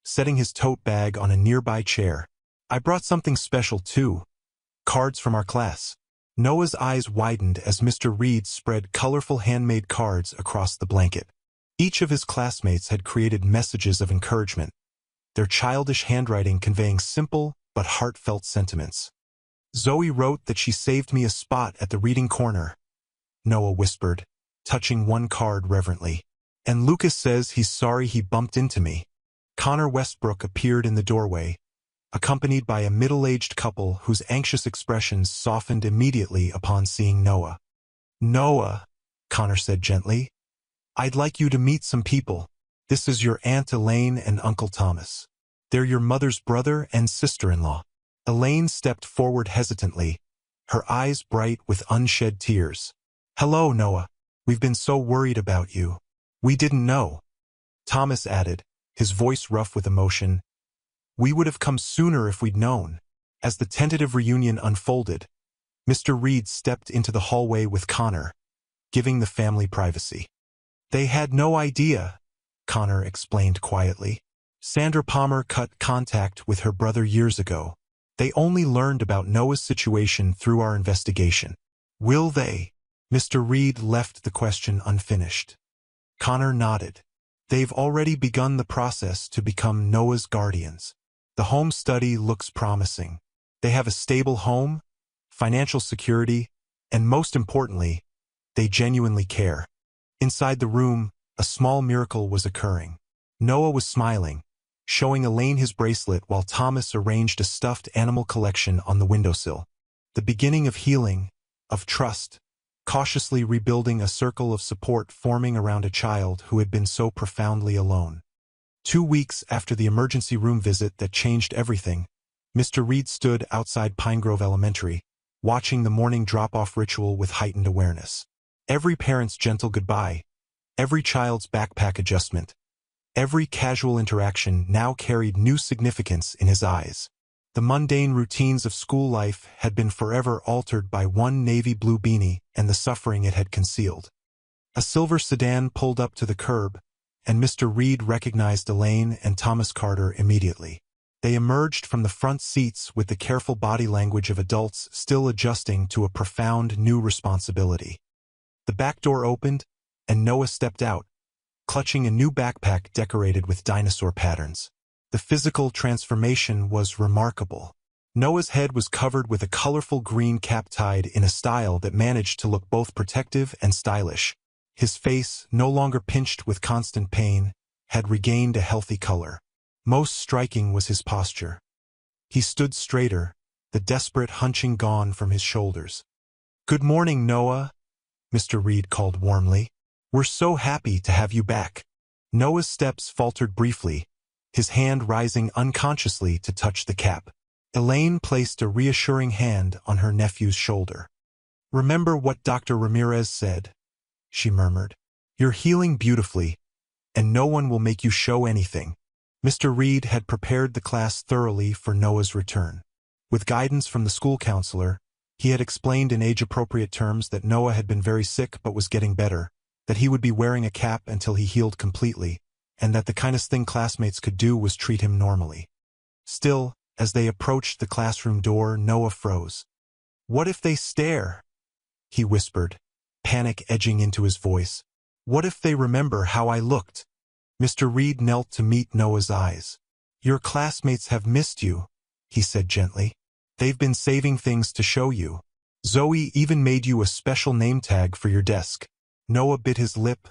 setting his tote bag on a nearby chair. "I brought something special too. Cards from our class." Noah's eyes widened as Mr. Reed spread colorful handmade cards across the blanket. Each of his classmates had created messages of encouragement, their childish handwriting conveying simple but heartfelt sentiments. "Zoe wrote that she saved me a spot at the reading corner," Noah whispered, touching one card reverently. "And Lucas says he's sorry he bumped into me." Connor Westbrook appeared in the doorway, accompanied by a middle-aged couple whose anxious expressions softened immediately upon seeing Noah. "Noah," Connor said gently, "I'd like you to meet some people. This is your Aunt Elaine and Uncle Thomas. They're your mother's brother and sister-in-law." Elaine stepped forward hesitantly, her eyes bright with unshed tears. "Hello, Noah. We've been so worried about you. We didn't know." Thomas added, his voice rough with emotion, "We would have come sooner if we'd known." As the tentative reunion unfolded, Mr. Reed stepped into the hallway with Connor, giving the family privacy. "They had no idea," Connor explained quietly. "Sandra Palmer cut contact with her brother years ago. They only learned about Noah's situation through our investigation." "Will they?" Mr. Reed left the question unfinished. Connor nodded. "They've already begun the process to become Noah's guardians. The home study looks promising. They have a stable home, financial security, and most importantly, they genuinely care." Inside the room, a small miracle was occurring. Noah was smiling, showing Elaine his bracelet while Thomas arranged a stuffed animal collection on the windowsill. The beginning of healing, of trust, cautiously rebuilding a circle of support forming around a child who had been so profoundly alone. 2 weeks after the emergency room visit that changed everything, Mr. Reed stood outside Pine Grove Elementary, watching the morning drop-off ritual with heightened awareness. Every parent's gentle goodbye, every child's backpack adjustment, every casual interaction now carried new significance in his eyes. The mundane routines of school life had been forever altered by one navy blue beanie and the suffering it had concealed. A silver sedan pulled up to the curb, and Mr. Reed recognized Elaine and Thomas Carter immediately. They emerged from the front seats with the careful body language of adults still adjusting to a profound new responsibility. The back door opened, and Noah stepped out, clutching a new backpack decorated with dinosaur patterns. The physical transformation was remarkable. Noah's head was covered with a colorful green cap tied in a style that managed to look both protective and stylish. His face, no longer pinched with constant pain, had regained a healthy color. Most striking was his posture. He stood straighter, the desperate hunching gone from his shoulders. "Good morning, Noah," Mr. Reed called warmly. "We're so happy to have you back." Noah's steps faltered briefly, his hand rising unconsciously to touch the cap. Elaine placed a reassuring hand on her nephew's shoulder. "Remember what Dr. Ramirez said," she murmured. "You're healing beautifully, and no one will make you show anything." Mr. Reed had prepared the class thoroughly for Noah's return. With guidance from the school counselor, he had explained in age-appropriate terms that Noah had been very sick but was getting better, that he would be wearing a cap until he healed completely, and that the kindest thing classmates could do was treat him normally. Still, as they approached the classroom door, Noah froze. "What if they stare?" he whispered, panic edging into his voice. "What if they remember how I looked?" Mr. Reed knelt to meet Noah's eyes. "Your classmates have missed you," he said gently. "They've been saving things to show you. Zoe even made you a special name tag for your desk." Noah bit his lip,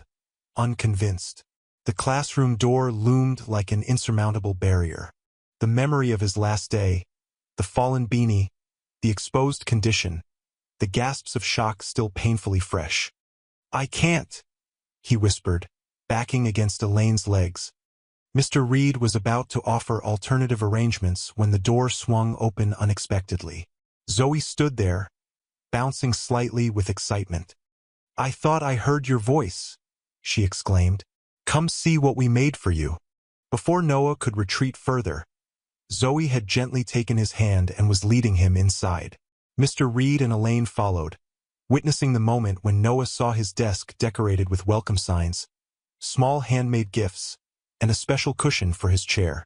unconvinced. The classroom door loomed like an insurmountable barrier. The memory of his last day, the fallen beanie, the exposed condition, the gasps of shock still painfully fresh. "I can't," he whispered, backing against Elaine's legs. Mr. Reed was about to offer alternative arrangements when the door swung open unexpectedly. Zoe stood there, bouncing slightly with excitement. "I thought I heard your voice," she exclaimed. "Come see what we made for you." Before Noah could retreat further, Zoe had gently taken his hand and was leading him inside. Mr. Reed and Elaine followed, witnessing the moment when Noah saw his desk decorated with welcome signs, small handmade gifts, and a special cushion for his chair.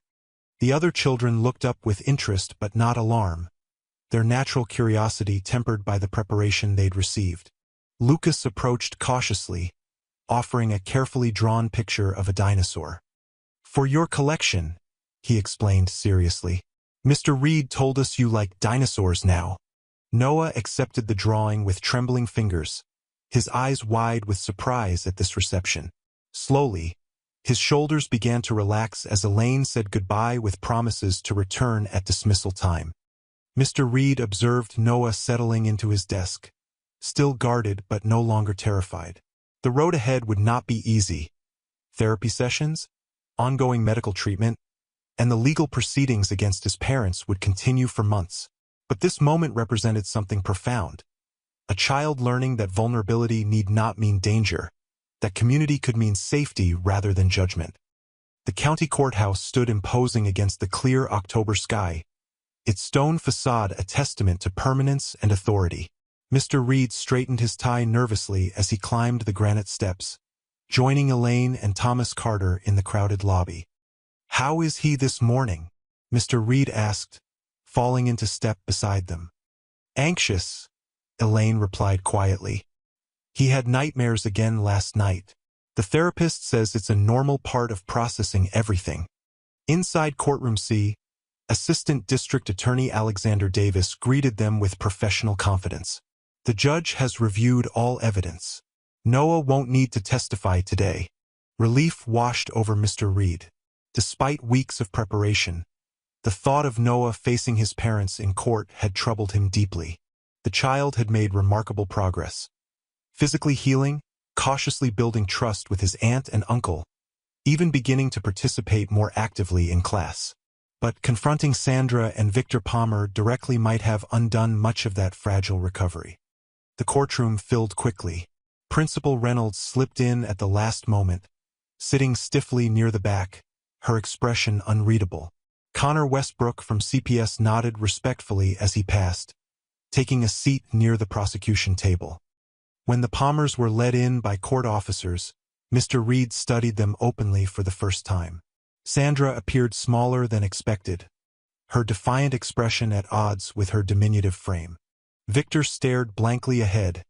The other children looked up with interest but not alarm, their natural curiosity tempered by the preparation they'd received. Lucas approached cautiously, offering a carefully drawn picture of a dinosaur. "For your collection," he explained seriously. "Mr. Reed told us you like dinosaurs now." Noah accepted the drawing with trembling fingers, his eyes wide with surprise at this reception. Slowly, his shoulders began to relax as Elaine said goodbye with promises to return at dismissal time. Mr. Reed observed Noah settling into his desk, still guarded but no longer terrified. The road ahead would not be easy. Therapy sessions, ongoing medical treatment, and the legal proceedings against his parents would continue for months. But this moment represented something profound. A child learning that vulnerability need not mean danger, that community could mean safety rather than judgment. The county courthouse stood imposing against the clear October sky, its stone facade a testament to permanence and authority. Mr. Reed straightened his tie nervously as he climbed the granite steps, joining Elaine and Thomas Carter in the crowded lobby. "How is he this morning?" Mr. Reed asked, falling into step beside them. "Anxious," Elaine replied quietly. "He had nightmares again last night. The therapist says it's a normal part of processing everything." Inside courtroom C, Assistant District Attorney Alexander Davis greeted them with professional confidence. "The judge has reviewed all evidence. Noah won't need to testify today." Relief washed over Mr. Reed. Despite weeks of preparation, the thought of Noah facing his parents in court had troubled him deeply. The child had made remarkable progress, physically healing, cautiously building trust with his aunt and uncle, even beginning to participate more actively in class. But confronting Sandra and Victor Palmer directly might have undone much of that fragile recovery. The courtroom filled quickly. Principal Reynolds slipped in at the last moment, sitting stiffly near the back, her expression unreadable. Connor Westbrook from CPS nodded respectfully as he passed, taking a seat near the prosecution table. When the Palmers were led in by court officers, Mr. Reed studied them openly for the first time. Sandra appeared smaller than expected, her defiant expression at odds with her diminutive frame. Victor stared blankly ahead,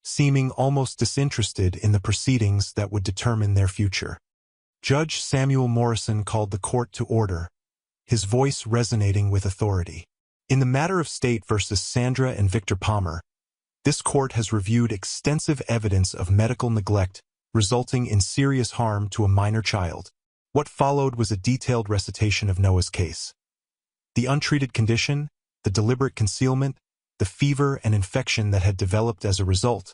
seeming almost disinterested in the proceedings that would determine their future. Judge Samuel Morrison called the court to order, his voice resonating with authority. "In the matter of State versus Sandra and Victor Palmer, this court has reviewed extensive evidence of medical neglect resulting in serious harm to a minor child." What followed was a detailed recitation of Noah's case. The untreated condition, the deliberate concealment, the fever and infection that had developed as a result,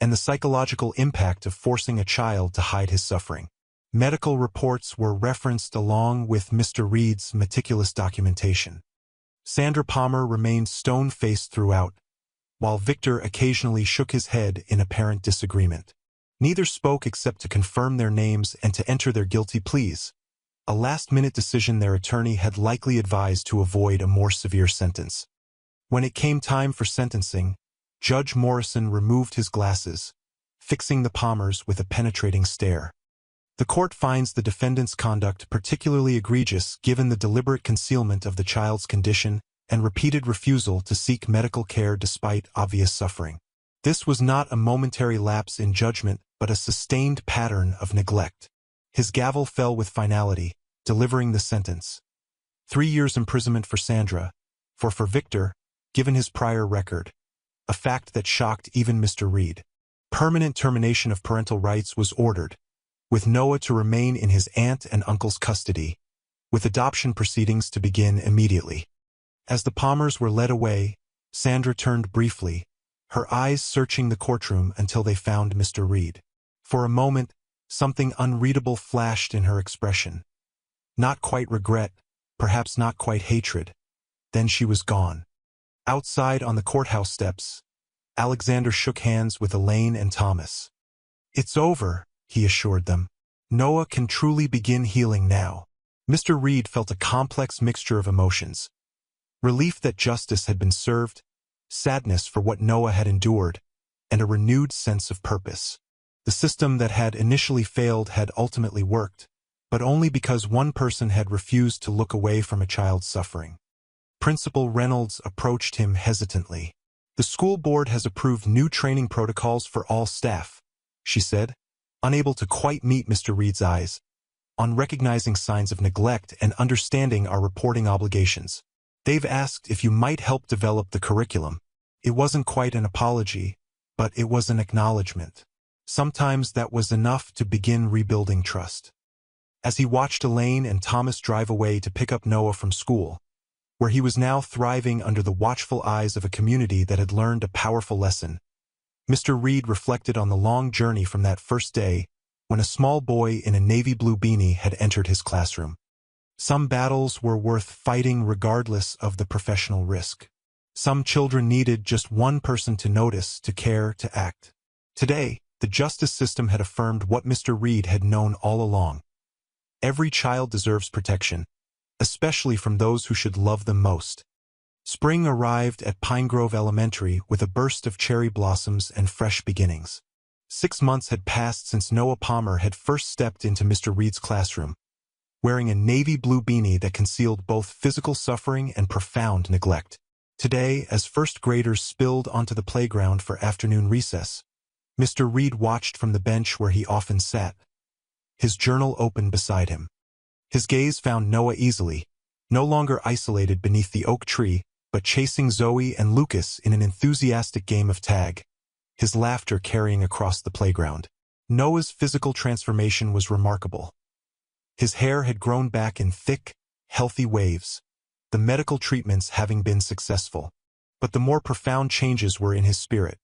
and the psychological impact of forcing a child to hide his suffering. Medical reports were referenced along with Mr. Reed's meticulous documentation. Sandra Palmer remained stone-faced throughout, while Victor occasionally shook his head in apparent disagreement. Neither spoke except to confirm their names and to enter their guilty pleas, a last-minute decision their attorney had likely advised to avoid a more severe sentence. When it came time for sentencing, Judge Morrison removed his glasses, fixing the Palmers with a penetrating stare. "The court finds the defendant's conduct particularly egregious given the deliberate concealment of the child's condition and repeated refusal to seek medical care despite obvious suffering. This was not a momentary lapse in judgment, but a sustained pattern of neglect." His gavel fell with finality, delivering the sentence. 3 years imprisonment for Sandra, for Victor, given his prior record, a fact that shocked even Mr. Reed. Permanent termination of parental rights was ordered, with Noah to remain in his aunt and uncle's custody, with adoption proceedings to begin immediately. As the Palmers were led away, Sandra turned briefly, her eyes searching the courtroom until they found Mr. Reed. For a moment, something unreadable flashed in her expression. Not quite regret, perhaps not quite hatred. Then she was gone. Outside on the courthouse steps, Alexander shook hands with Elaine and Thomas. "It's over," he assured them. "Noah can truly begin healing now." Mr. Reed felt a complex mixture of emotions. Relief that justice had been served, sadness for what Noah had endured, and a renewed sense of purpose. The system that had initially failed had ultimately worked, but only because one person had refused to look away from a child's suffering. Principal Reynolds approached him hesitantly. "The school board has approved new training protocols for all staff," she said, unable to quite meet Mr. Reed's eyes, "on recognizing signs of neglect and understanding our reporting obligations. They've asked if you might help develop the curriculum." It wasn't quite an apology, but it was an acknowledgement. Sometimes that was enough to begin rebuilding trust. As he watched Elaine and Thomas drive away to pick up Noah from school, where he was now thriving under the watchful eyes of a community that had learned a powerful lesson, Mr. Reed reflected on the long journey from that first day when a small boy in a navy blue beanie had entered his classroom. Some battles were worth fighting regardless of the professional risk. Some children needed just one person to notice, to care, to act. Today, the justice system had affirmed what Mr. Reed had known all along. Every child deserves protection, especially from those who should love them most. Spring arrived at Pine Grove Elementary with a burst of cherry blossoms and fresh beginnings. 6 months had passed since Noah Palmer had first stepped into Mr. Reed's classroom, wearing a navy blue beanie that concealed both physical suffering and profound neglect. Today, as first graders spilled onto the playground for afternoon recess, Mr. Reed watched from the bench where he often sat, his journal open beside him. His gaze found Noah easily, no longer isolated beneath the oak tree, but chasing Zoe and Lucas in an enthusiastic game of tag, his laughter carrying across the playground. Noah's physical transformation was remarkable. His hair had grown back in thick, healthy waves, the medical treatments having been successful. But the more profound changes were in his spirit.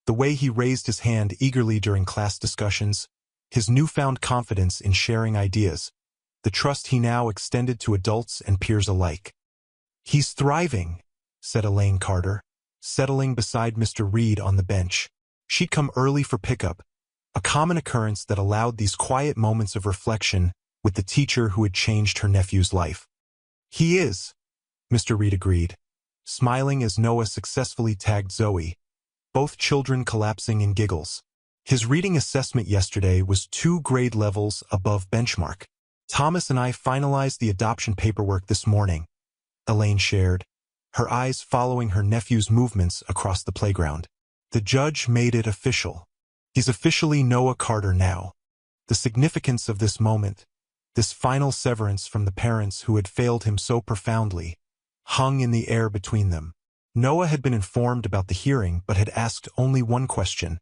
The way he raised his hand eagerly during class discussions, his newfound confidence in sharing ideas, the trust he now extended to adults and peers alike. "He's thriving," said Elaine Carter, settling beside Mr. Reed on the bench. She'd come early for pickup, a common occurrence that allowed these quiet moments of reflection with the teacher who had changed her nephew's life. "He is," Mr. Reed agreed, smiling as Noah successfully tagged Zoe, both children collapsing in giggles. "His reading assessment yesterday was 2 grade levels above benchmark. Thomas and I finalized the adoption paperwork this morning," Elaine shared, her eyes following her nephew's movements across the playground. "The judge made it official. He's officially Noah Carter now." The significance of this moment, this final severance from the parents who had failed him so profoundly, hung in the air between them. Noah had been informed about the hearing but had asked only one question: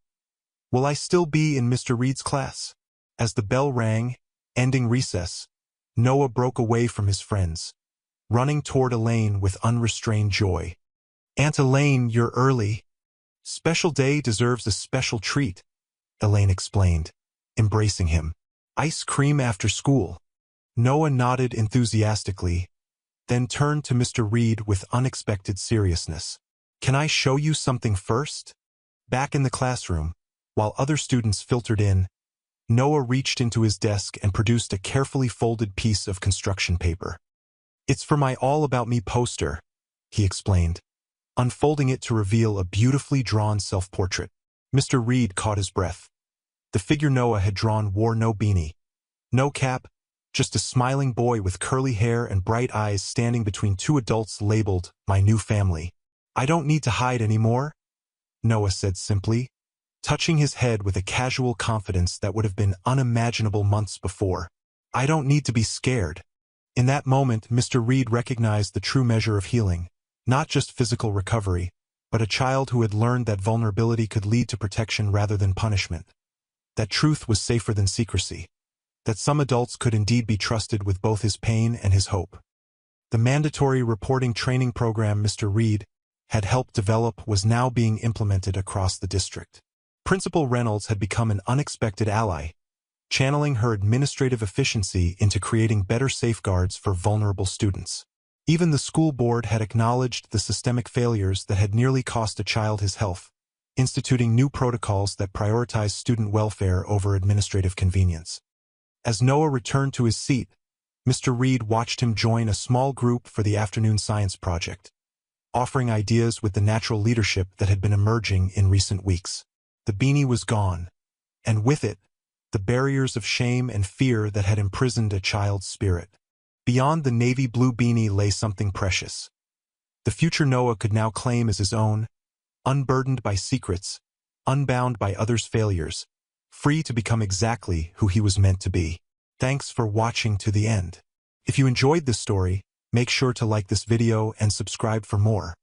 "Will I still be in Mr. Reed's class?" As the bell rang, ending recess, Noah broke away from his friends, running toward Elaine with unrestrained joy. "Aunt Elaine, you're early." "Special day deserves a special treat," Elaine explained, embracing him. "Ice cream after school." Noah nodded enthusiastically, then turned to Mr. Reed with unexpected seriousness. "Can I show you something first?" Back in the classroom, while other students filtered in, Noah reached into his desk and produced a carefully folded piece of construction paper. "It's for my All About Me poster," he explained, unfolding it to reveal a beautifully drawn self-portrait. Mr. Reed caught his breath. The figure Noah had drawn wore no beanie, no cap, just a smiling boy with curly hair and bright eyes standing between 2 adults labeled, "My New Family." "I don't need to hide anymore," Noah said simply, touching his head with a casual confidence that would have been unimaginable months before. "I don't need to be scared." In that moment, Mr. Reed recognized the true measure of healing, not just physical recovery, but a child who had learned that vulnerability could lead to protection rather than punishment. that truth was safer than secrecy, that some adults could indeed be trusted with both his pain and his hope. The mandatory reporting training program Mr. Reed had helped develop was now being implemented across the district. Principal Reynolds had become an unexpected ally, channeling her administrative efficiency into creating better safeguards for vulnerable students. Even the school board had acknowledged the systemic failures that had nearly cost a child his health, instituting new protocols that prioritized student welfare over administrative convenience. As Noah returned to his seat, Mr. Reed watched him join a small group for the afternoon science project, offering ideas with the natural leadership that had been emerging in recent weeks. The beanie was gone, and with it, the barriers of shame and fear that had imprisoned a child's spirit. Beyond the navy blue beanie lay something precious. The future Noah could now claim as his own, unburdened by secrets, unbound by others' failures, free to become exactly who he was meant to be. Thanks for watching to the end. If you enjoyed this story, make sure to like this video and subscribe for more.